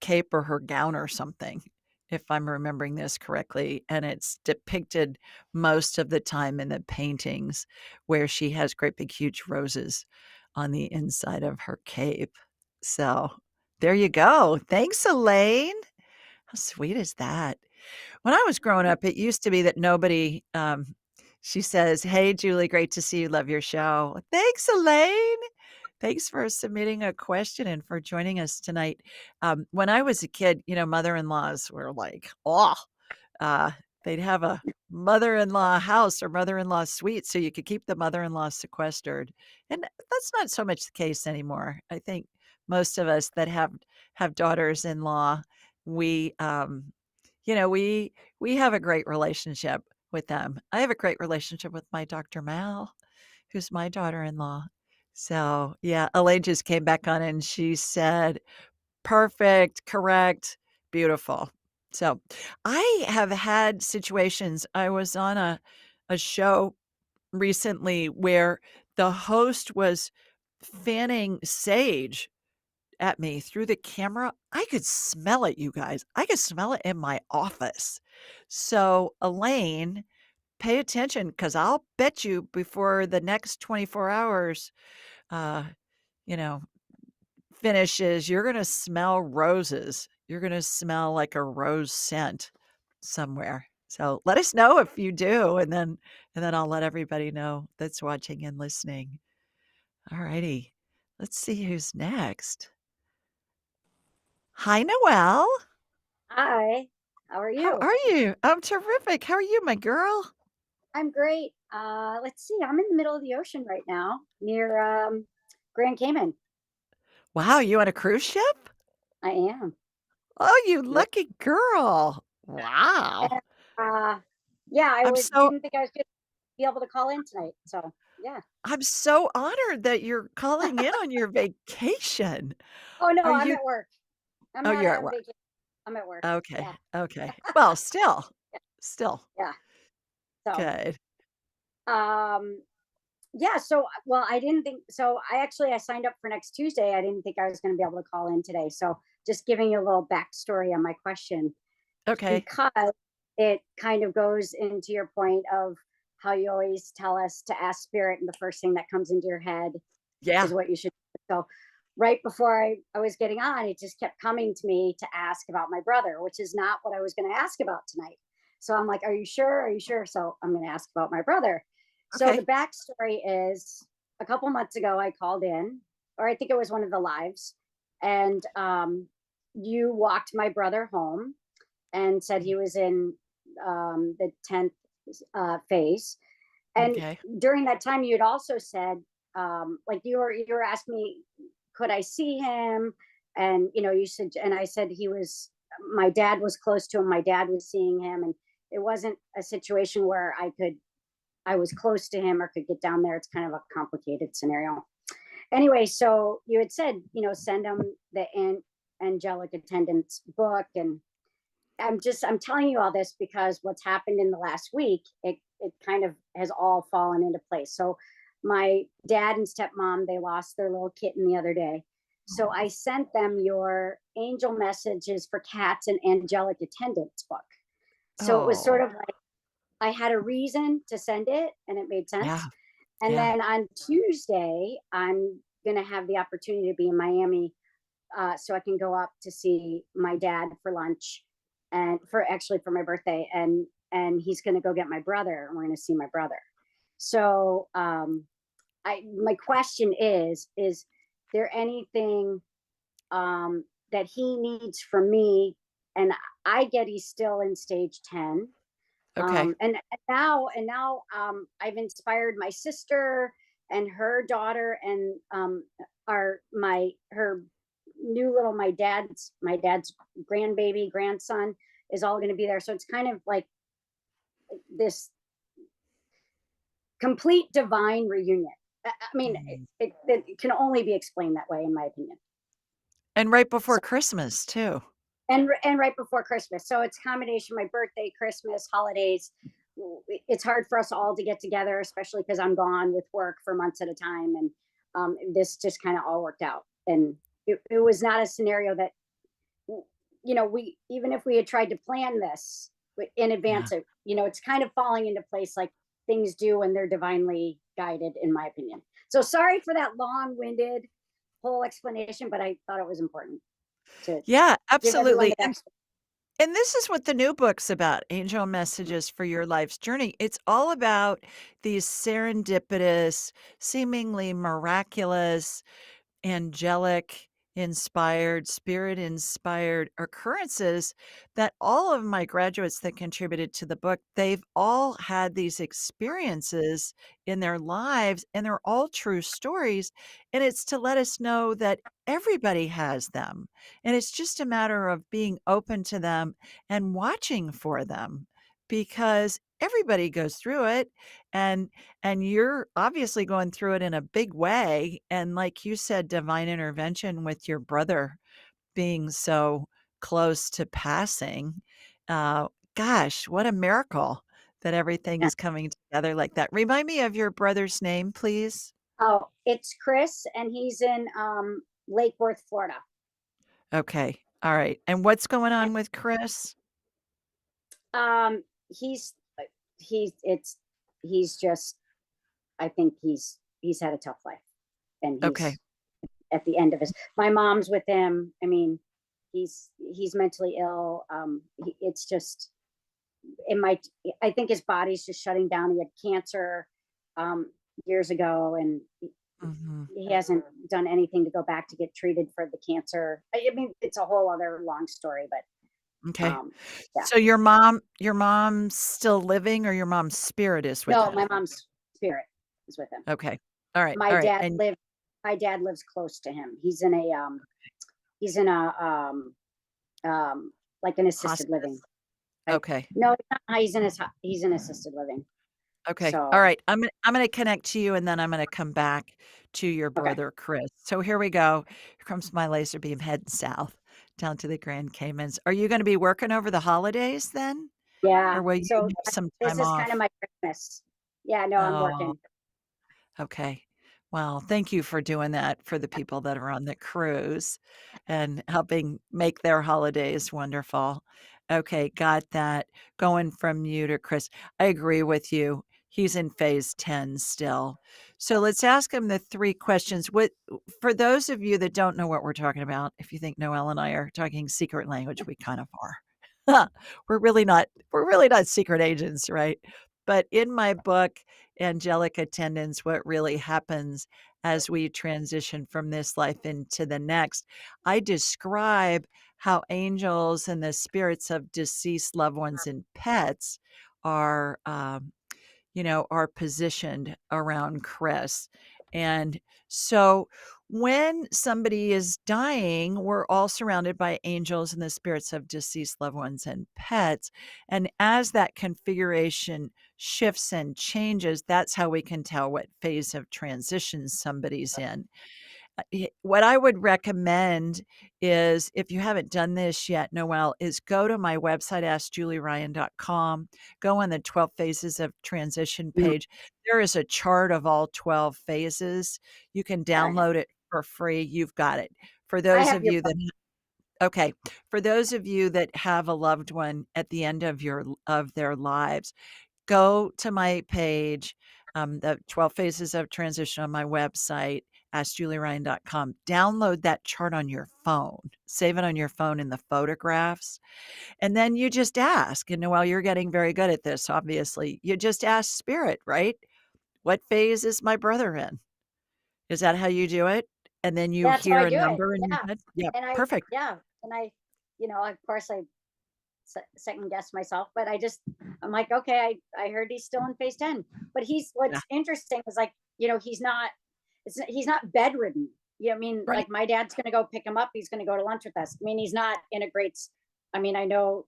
cape or her gown or something, if I'm remembering this correctly, and it's depicted most of the time in the paintings where she has great big huge roses on the inside of her cape. So, there you go. Thanks, Elaine. How sweet is that? When I was growing up, it used to be that nobody, she says, "Hey, Julie, great to see you. Love your show." Thanks, Elaine. Thanks for submitting a question and for joining us tonight. When I was a kid, mother-in-laws were like, oh, uh, they'd have a mother-in-law house or mother-in-law suite so you could keep the mother-in-law sequestered. And that's not so much the case anymore. I think most of us that have daughters-in-law, we we have a great relationship with them. I have a great relationship with my Dr. Mal, who's my daughter-in-law. So, yeah, Elaine just came back on and she said, "Perfect, correct, beautiful." So, I have had situations. I was on a show recently where the host was fanning sage at me through the camera, I could smell it, you guys. I could smell it in my office. So, Elaine, pay attention because I'll bet you before the next 24 hours, uh, you know, finishes, you're gonna smell roses. You're gonna smell like a rose scent somewhere. So let us know if you do, and then I'll let everybody know that's watching and listening. All righty. Let's see who's next. Hi, Noelle. Hi, how are How you? are you? I'm terrific. How are you, my girl? I'm great. Let's see. I'm in the middle of the ocean right now near Grand Cayman. Wow, you on a cruise ship? I am. Oh, you Yep. lucky girl. Wow. And, uh, yeah, I'm so didn't think I was going to be able to call in tonight. So yeah. I'm so honored that you're calling in on your vacation. Oh no, Are I'm you at work. I'm Oh, not you're at on work. vacation. I'm at work. Okay, Yeah. okay. Well, still Yeah. So good. um yeah, so well, I didn't think so. I signed up for next Tuesday. I didn't think I was going to be able to call in today. So just giving you a little backstory on my question, Okay. because it kind of goes into your point of how you always tell us to ask spirit, and the first thing that comes into your head Yeah. is what you should do. So right before I was getting on, it just kept coming to me to ask about my brother, which is not what I was going to ask about tonight. So I'm like, are you sure? Are you sure? So I'm going to ask about my brother. So the Okay. backstory is, a couple months ago I called in, or I think it was one of the lives, and you walked my brother home and said he was in the 10th phase. And Okay. during that time, you had also said, like you were asking me, could I see him? And you said, and I said my dad was close to him. My dad was seeing him, and it wasn't a situation where I was close to him or could get down there. It's kind of a complicated scenario. Anyway, so you had said, send him the angelic attendance book, and I'm telling you all this because what's happened in the last week, it kind of has all fallen into place. So my dad and stepmom, they lost their little kitten the other day. So I sent them your angel messages for cats and angelic attendance book. So it was sort Oh, of like I had a reason to send it and it made yeah. sense. And Yeah. then on Tuesday, I'm going to have the opportunity to be in Miami, so I can go up to see my dad for lunch, and for my birthday, and he's going to go get my brother, and we're going to see my brother. So my question is there anything that he needs from me? And I get he's still in stage 10. Okay. And now I've inspired my sister and her daughter, and our my her new little my dad's grandbaby grandson is all going to be there. So it's kind of like this complete divine reunion. I mean, Mm. it can only be explained that way, in my opinion. And right So before Christmas too. and right before Christmas. So it's a combination, my birthday, Christmas, holidays. It's hard for us all to get together, especially because I'm gone with work for months at a time. And this just kind of all worked out. And it was not a scenario that, we, even if we had tried to plan this in Yeah. advance, it's kind of falling into place like things do when they're divinely guided, in my opinion. So sorry for that long winded whole explanation, but I thought it was important to Yeah, give everyone absolutely. the backstory. And this is what the new book's about, Angel Messages for Your Life's Journey. It's all about these serendipitous, seemingly miraculous, angelic inspired, spirit inspired occurrences that all of my graduates that contributed to the book, they've all had these experiences in their lives and they're all true stories. And it's to let us know that everybody has them. And it's just a matter of being open to them and watching for them because everybody goes through it. And you're obviously going through it in a big way, and like you said, divine intervention with your brother being so close to passing. Uh, Gosh, what a miracle that everything Yeah. is coming together like that. Remind me of your brother's name, please. Oh, it's Chris, and he's in Lake Worth, Florida. Okay. All right. And what's going And on with Chris? um, he's it's he's just, I think he's had a tough life, and Okay. he's at the end of his. My mom's with him. I mean, he's mentally ill. It's just, it might. I think his body's just shutting down. He had cancer um, years ago, and Mhm. he hasn't done anything to go back to get treated for the cancer. I mean, it's a whole other long story, but Okay. yeah. So your mom's still living or your mom's spirit is with No, him? my mom's spirit is with him. Okay. All right. My All right. dad And live. My dad lives close to him. He's in a like an assisted living. hospice. I, Okay. no, he's in assisted living. Okay. All So right. I'm gonna connect to you and then I'm gonna come back to your okay, brother Chris. So here we go. Here comes my laser beam heading south down to the Grand Caymans. Are you gonna be working over the holidays then? yeah. Or will you So have some this time is kind of off? my Christmas. Yeah, no, I'm Oh. working. Okay. Well, thank you for doing that for the people that are on the cruise and helping make their holidays wonderful. Okay, got that. Going from you to Chris. I agree with you. He's in phase 10 still. So let's ask him the three questions. What for those of you that don't know what we're talking about, if you think Noelle and I are talking secret language, we kind of are. We're really not secret agents, right? But in my book, Angelic Attendance, what really happens as we transition from this life into the next, I describe how angels and the spirits of deceased loved ones and pets are are positioned around Chris. And so when somebody is dying, we're all surrounded by angels and the spirits of deceased loved ones and pets. And as that configuration shifts and changes, that's how we can tell what phase of transition somebody's in. What I would recommend is if you haven't done this yet, Noelle, is go to my website, askjulieryan.com, go on the 12 phases of transition Mm, page. There is a chart of all 12 phases. You can okay. download it for free. You've got it. For I those have of your you that Okay, for those of you that have a loved one at the end of their lives, go to my page, the 12 Phases of Transition on my website, askjulieryan.com. Download that chart on your phone. Save it on your phone in the photographs. And then you just ask. And Noelle, you're getting very good at this, obviously. You just ask spirit, right? What phase is my brother in? Is that how you do it? And then you That's how hear I a do it. number in your Yeah, head? Yeah, and perfect. of course I second guess myself, but I'm like, okay, I heard he's still in phase 10, but Yeah, what's interesting is like, he's not bedridden. I mean, right. like my dad's going to go pick him up. He's going to go to lunch with us. I mean, he's not in a I mean, I know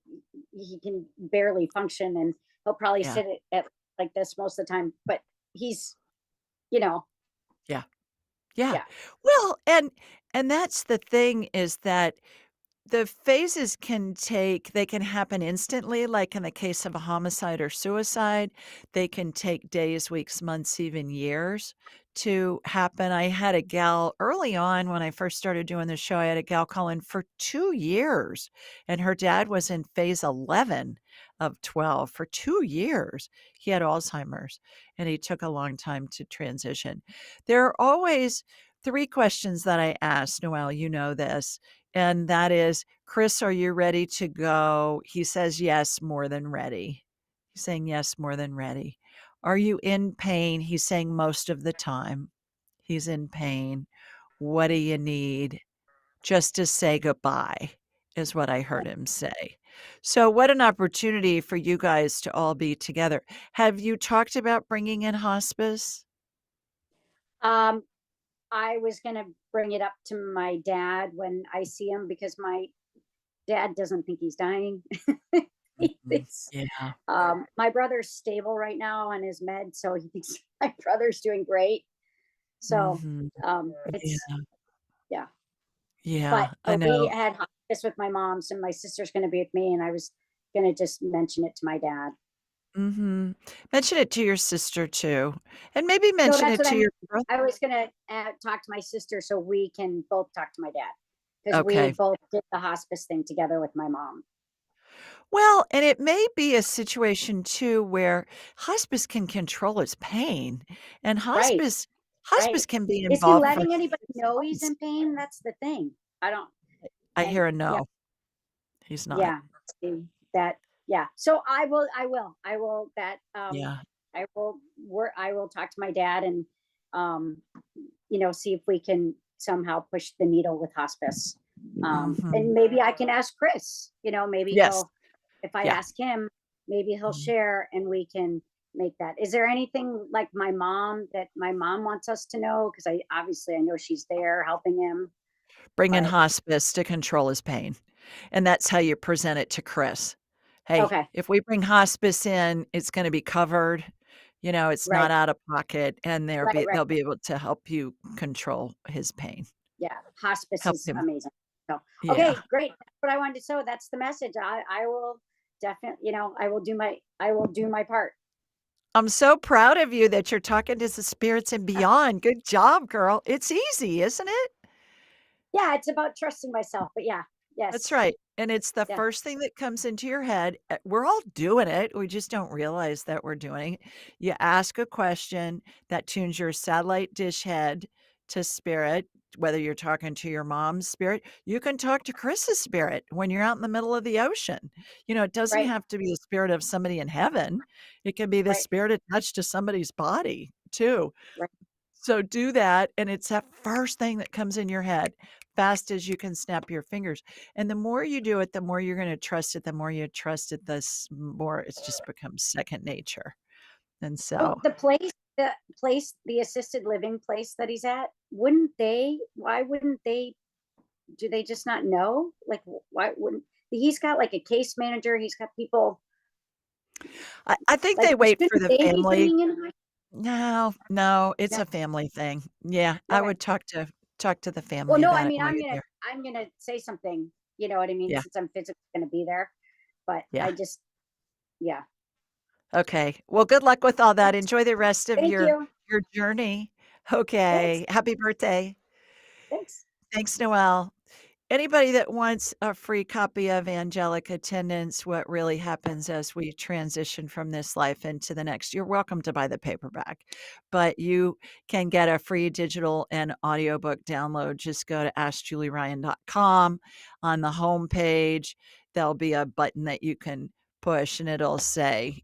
he can barely function, and he'll probably Yeah, sit at like this most of the time, but he's, you know, yeah, yeah. yeah, Well, and that's the thing is that the phases they can happen instantly, like in the case of a homicide or suicide. They can take days, weeks, months, even years to happen. I had a gal early on when I first started doing the show, I had a gal call in for 2 years, and her dad was in phase 11 of 12 for 2 years. He had Alzheimer's, and he took a long time to transition. There are always 3 questions that I ask, Noelle, you know this, and that is, Chris, are you ready to go? He says, yes, more than ready. He's saying, yes, more than ready. Are you in pain? He's saying, most of the time. He's in pain. What do you need? Just to say goodbye, is what I heard him say. So, what an opportunity for you guys to all be together. Have you talked about bringing in hospice? um, I was going to bring it up to my dad when I see him, because my dad doesn't think he's dying. He Mhm. thinks, Yeah. my brother's stable right now on his med, so he thinks my brother's doing great. So Mhm. it's, Yeah. yeah. But Yeah. I we know. had hospice with my mom, so my sister's going to be with me, and I was going to just mention it to my dad. Mhm. Mention it to your sister too, and maybe No, mention that's it what I to mean. your brother. I was gonna talk to my sister so we can both talk to my dad because we Okay. both did the hospice thing together with my mom. Well, and it may be a situation too where hospice can control its pain, and Right, hospice right. can be Is he involved for letting anybody 6 know he's months. in pain? That's the thing. I don't. I And hear a yeah, no. He's not. yeah. See, that. Yeah. So I will. I will. I will. That. Yeah. I will work. I will talk to my dad and um see if we can somehow push the needle with hospice. Mhm. And maybe I can ask Chris, maybe Yes. if I Yeah. ask him, maybe he'll Mhm. share and we can make that. Is there anything like my mom that my mom wants us to know? Because I know she's there helping him, Bring in but hospice to control his pain, and that's how you present it to Chris. "Hey, okay, if we bring hospice in, it's gonna be covered, it's not right, out of pocket, and right, right. they'll be able to help you control his pain." Yeah, hospice Help is him. amazing. So, Yeah. okay, great. That's what I wanted to so that's the message. I will definitely, I will do my part. I'm so proud of you that you're talking to the spirits and beyond. Good job, girl. It's easy, isn't it? Yeah, it's about trusting myself, but yeah, That's yes, right, and it's the yeah, first thing that comes into your head. We're all doing it, we just don't realize that we're doing it. You ask a question that tunes your satellite dish head to spirit, whether you're talking to your mom's spirit, you can talk to Chris's spirit when you're out in the middle of the ocean. It doesn't right, have to be the spirit of somebody in heaven. It can be the right, spirit attached to somebody's body too. right. So do that, and it's that first thing that comes in your head, fast as you can snap your fingers. And the more you do it, the more you're gonna trust it. The more you trust it, more it's just becomes second nature. And So so the assisted living place that he's at, wouldn't they? Why wouldn't they? Do they just not know? Like, why wouldn't he's got like a case manager? He's got people I think like they wait for shouldn't the they be family. bringing in? No, no, it's No, a family thing. Yeah, I okay. would talk to the Well, family no, I about it mean, while you're there. I'm gonna say something. You know what I mean? Yeah, Since I'm physically gonna be there, but yeah. I just, yeah. Okay. Well, good luck with all that. Thanks. Enjoy the rest of Thank you. your journey. Thanks. Okay. Happy birthday. Thanks. Thanks, Noelle. Anybody that wants a free copy of Angelic Attendance, What Really Happens as We Transition from This Life into the Next, you're welcome to buy the paperback, but you can get a free digital and audiobook download. Just go to askjulieryan.com. On the homepage, there'll be a button that you can push and it'll say,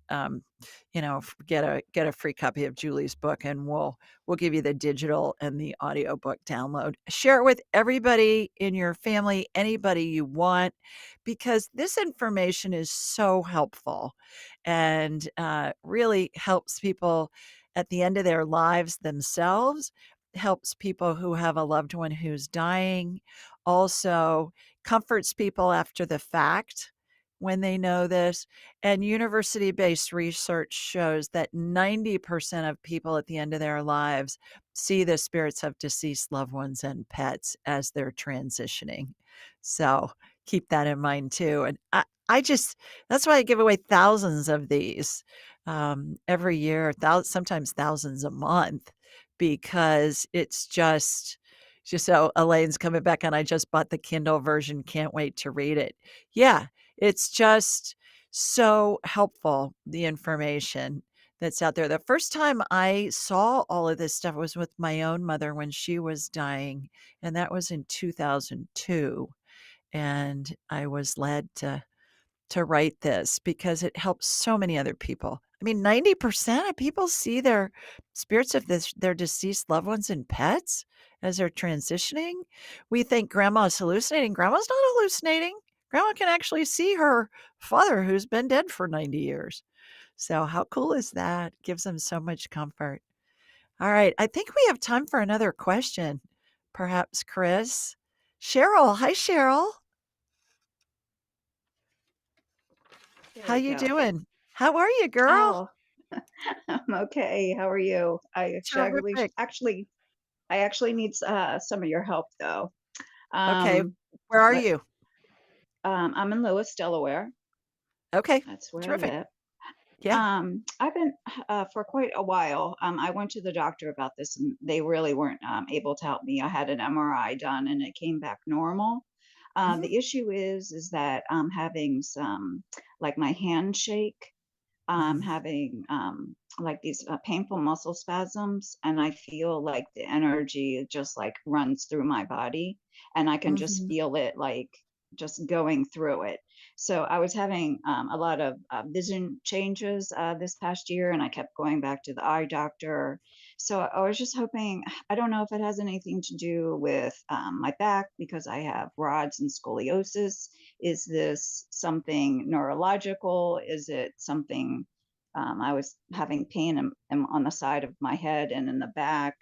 get a free copy of Julie's book, and we'll give you the digital and the audiobook download. Share it with everybody in your family, anybody you want, because this information is so helpful and really helps people at the end of their lives themselves, helps people who have a loved one who's dying, also comforts people after the fact when they know this. And university based research shows that 90% of people at the end of their lives see the spirits of deceased loved ones and pets as they're transitioning. So keep that in mind too. And I just, that's why I give away thousands of these every year, sometimes thousands a month, because just so Elaine's coming back and I just bought the Kindle version. Can't wait to read it. Yeah, it's just so helpful, the information that's out there. The first time I saw all of this stuff was with my own mother when she was dying, and that was in 2002. And I was led to write this because it helps so many other people. I mean, 90% of people see their spirits of their deceased loved ones and pets as they're transitioning. We think grandma's hallucinating. Grandma's not hallucinating. Grandma can actually see her father who's been dead for 90 years. So how cool is that? Gives them so much comfort. All right. I think we have time for another question. Perhaps Chris. Cheryl. Hi, Cheryl. There How we you go. doing? How are you, girl? Oh, I'm okay. How are you? Terrific. I actually need some of your help though. Okay. Um, Where are let you? I'm in Lewis, Delaware. Okay. That's where I Terrific. live. Yeah. I've been for quite a while. I went to the doctor about this, and they really weren't able to help me. I had an MRI done, and it came back normal. Mhm. The issue is that I'm having some, like my hand shake. I'm Mm. having like these painful muscle spasms, and I feel like the energy just like runs through my body, and I can just Mhm. feel it like just going through it. So I was having a lot of vision changes this past year, and I kept going back to the eye doctor. So I was just hoping, I don't know if it has anything to do with my back because I have rods and scoliosis. Is this something neurological? Is it something I was having pain on the side of my head and in the back.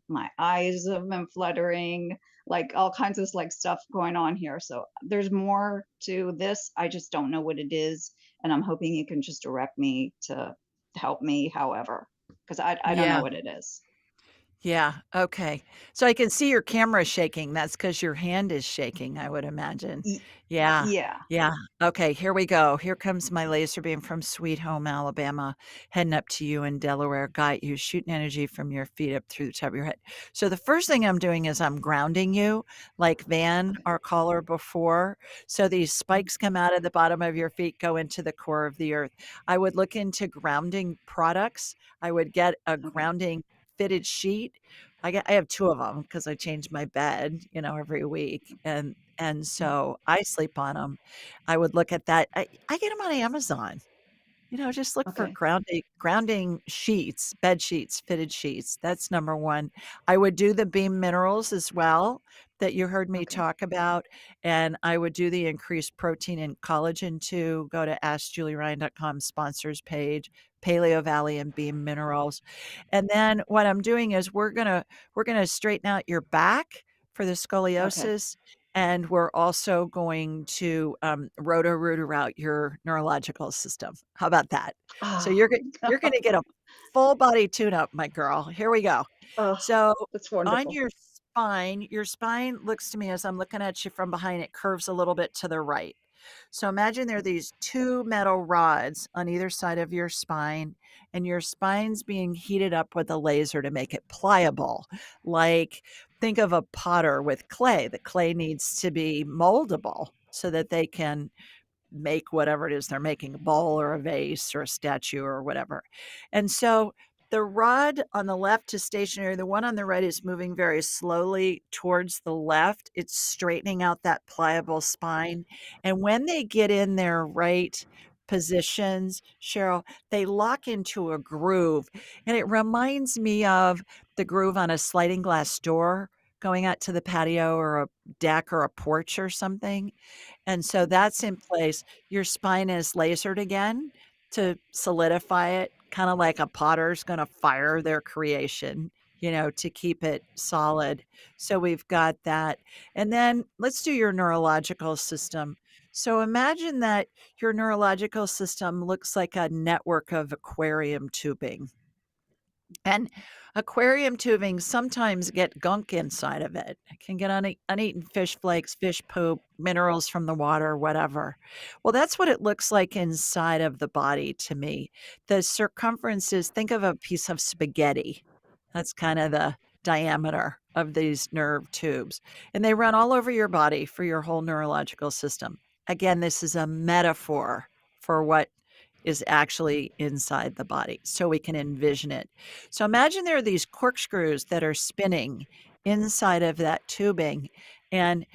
My eyes have been fluttering, like all kinds of like stuff going on here. So there's more to this. I just don't know what it is, and I'm hoping you can just direct me to help me, however, because I don't know Yeah. what it is. Yeah, okay. So I can see your camera shaking. That's because your hand is shaking, I would imagine. Y- Yeah, yeah. yeah. Okay, here we go. Here comes my laser beam from Sweet Home, Alabama, heading up to you in Delaware. Got you, shooting energy from your feet up through the top of your head. So the first thing I'm doing is I'm grounding you, like Van, Okay. our caller before. So these Mhm. spikes come out of the bottom of your feet, go into the core of the earth. I would look into grounding products. I would get a Okay. grounding fitted sheet. I have 2 of them because I change my bed, every week, and Mhm. so I sleep on them. I would look at that. I get them on Amazon. Just look for Okay. grounding sheets, bed sheets, fitted sheets. That's number 1. I would do the Beam Minerals as well that you heard me Okay. talk about, and I would do the increased protein and collagen too. Go to askjulieryan.com sponsors page, Paleo Valley and Beam Minerals. And then what I'm doing is we're gonna straighten out your back for the Okay. scoliosis, and we're also going to, roto-rooter out your neurological system. How about that? So Oh, you're gonna get a full body tune-up, my girl. Here we go. oh, So, that's on wonderful. your spine looks to me as I'm looking at you from behind, it curves a little bit to the right. So imagine there are these 2 metal rods on either side of your spine, and your spine's being heated up with a laser to make it pliable. Like, think of a potter with clay. The clay needs to be moldable so that they can make whatever it is they're making, a bowl or a vase or a statue or whatever. And so the rod on the left is stationary. The one on the right is moving very slowly towards the left. It's straightening out that pliable spine. And when they get in their right positions, Cheryl, they lock into a groove. And it reminds me of the groove on a sliding glass door going out to the patio or a deck or a porch or something. And so that's in place. Your spine is lasered again to solidify it, kinda like a potter's gonna fire their creation, to keep it solid. So we've got that. And then let's do your neurological system. So imagine that your neurological system looks like a network of aquarium tubing. And aquarium tubing sometimes get gunk inside of it. It can get uneaten fish flakes, fish poop, minerals from the water, whatever. Well, that's what it looks like inside of the body to me. The circumference is, think of a piece of spaghetti. That's kind of the diameter of these nerve tubes. And they run all over your body for your whole neurological system. Again, this is a metaphor for what is actually inside the body so we can envision it. So imagine there are these corkscrews that are spinning inside of that tubing. And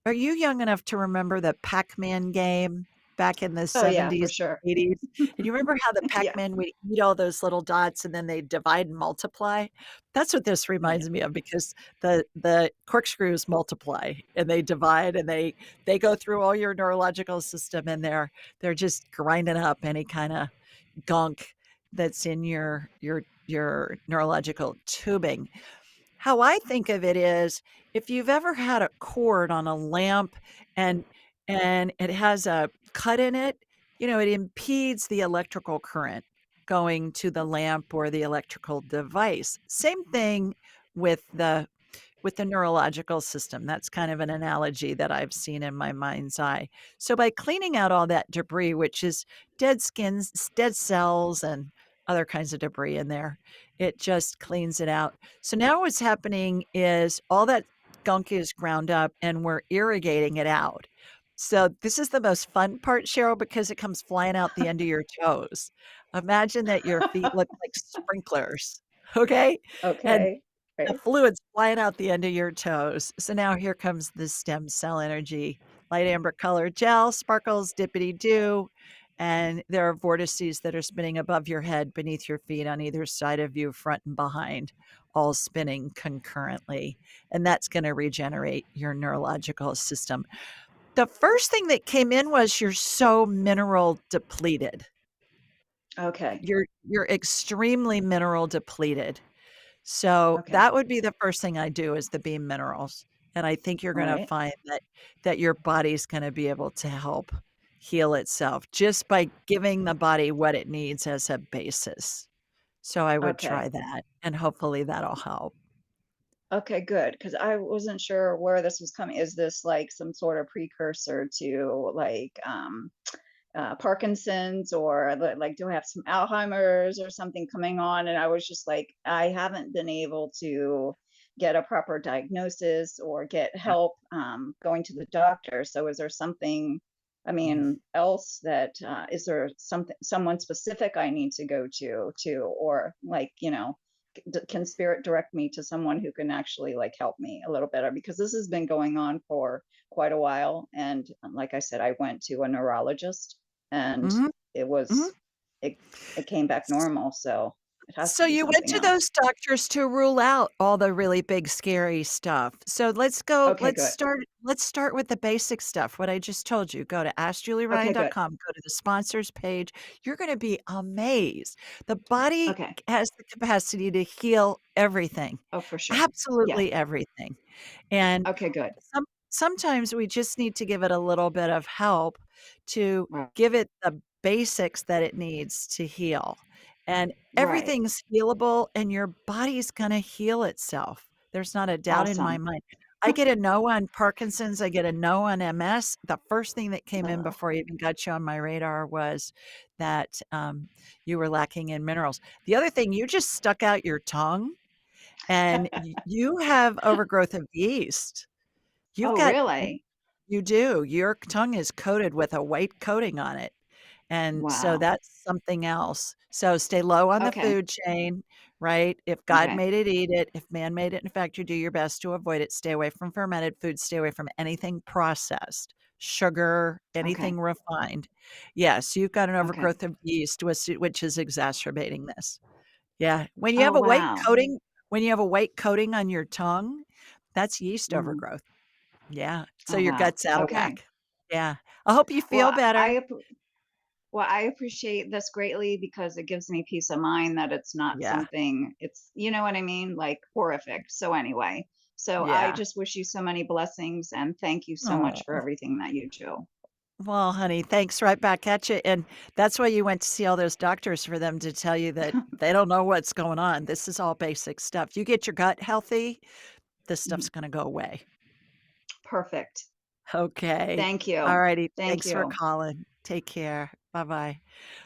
are you young enough to remember the Pac-Man game back in the Oh yeah, for 70s, sure. 80s? And you remember how the Yeah. Pac-Man would eat all those little dots and then they divide and multiply? That's what this Yeah. reminds me of because the corkscrews multiply and they divide and they go through all your neurological system and they're just grinding up any kind of gunk that's in your neurological tubing. How I think of it is if you've ever had a cord on a lamp and it has a cut in it, it impedes the electrical current going to the lamp or the electrical device. Same thing with the with the neurological system. That's kind of an analogy that I've seen in my mind's eye. So by cleaning out all that debris, which is dead skins, dead cells, and other kinds of debris in there, it just cleans it out. So now what's happening is all that gunk is ground up and we're irrigating it out. So this is the most fun part, Cheryl, because it comes flying out the end of your toes. Imagine that your feet look like sprinklers, okay? And Okay. the Right. fluid's flying out the end of your toes. So now here comes the stem cell energy. Light amber colored gel, sparkles, dippity-doo, and there are vortices that are spinning above your head, beneath your feet, on either side of you, front and behind, all spinning concurrently. And that's gonna regenerate your neurological system. The first thing that came in was you're so mineral depleted. Okay. You're extremely mineral depleted. So Okay. that would be the first thing I do is the beam minerals. And I think you're All gonna right. find that your body's gonna be able to help heal itself just by giving the body what it needs as a basis. So I would try Okay. that, and hopefully that'll help. Okay, good. Because I wasn't sure where this was coming. Is this like some sort of precursor to like Parkinson's, or like do I have some Alzheimer's or something coming on? And I was just like, I haven't been able to get a proper diagnosis or get Yeah. help going to the doctor. So is there something, I Mm. mean, else that is there something, someone specific I need to go to, or like, can spirit direct me to someone who can actually like help me a little better, because this has been going on for quite a while. And like I said, I went to a neurologist and Mhm, it mhm. was it it came back normal, so it has So to be you went something to else. those doctors to rule out all the really big scary stuff. So Okay, good. let's start with the basic stuff, what I just told you. Go to Okay, good. askjulieryan.com, go to the sponsors page. You're gonna be amazed. The body Okay. has the capacity to heal everything, Oh, for sure. Yeah. absolutely everything. And Okay, good. sometimes we just need to give it a little bit of help to Right. give it the basics that it needs to heal. And Right. everything's healable and your body's gonna heal itself. There's not a doubt in my Awesome. mind. I get a no on Parkinson's, I get a no on MS. The first thing that came in Oh, before I even got you on my radar was that, you were lacking in minerals. The other thing, you just stuck out your tongue and you have overgrowth of yeast. You've oh, got really? you do. Your tongue is coated with a white coating on it, and so Wow. that's something else. So stay low on the Okay. food chain, right? If God Okay. made it, eat it. If man made it, in fact, you do your best to avoid it. Stay away from fermented foods. Stay away from anything processed, sugar, Okay. anything refined. Yes, you've got an Okay. overgrowth of yeast, which is exacerbating this. Yeah, Oh, wow. when you have a white coating on your tongue, that's yeast Mhm. overgrowth. Yeah, so Oh, your wow. gut's out of Okay. whack. Yeah. I hope you feel Well, better. I appreciate this greatly because it gives me peace of mind that it's not Yeah, something, it's, you know what I mean? Like horrific. So anyway, so I yeah. just wish you so many blessings and thank you so much for Oh, everything that you do. well, honey, thanks right back at you, and that's why you went to see all those doctors for them to tell you that they don't know what's going on. This is all basic stuff. You get your gut healthy, this stuff's Mhm. gonna go away. Perfect. Okay. Thank you. Alrighty. Thank Thanks for you. calling. Take care. Bye-bye.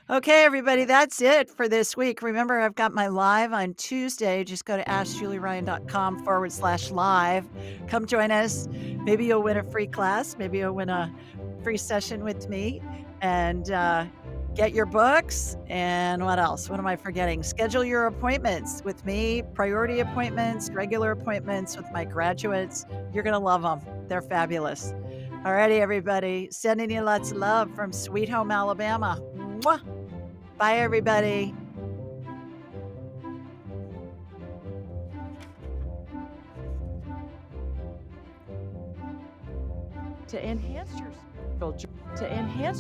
Okay, everybody, that's it for this week. Remember, I've got my live on Tuesday. Just go to askjulieryan.com/live. Come join us. Maybe you'll win a free class. Maybe you'll win a free session with me. And get your books. And what else? What am I forgetting? Schedule your appointments with me, priority appointments, regular appointments with my graduates. You're going to love them. They're fabulous. Alrighty, everybody. Sending you lots of love from Sweet Home, Alabama. Mwah! Bye, everybody. To enhance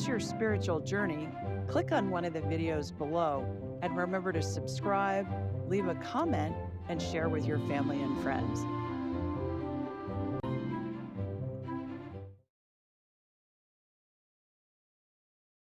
your spiritual journey, click on one of the videos below and remember to subscribe, leave a comment, and share with your family and friends.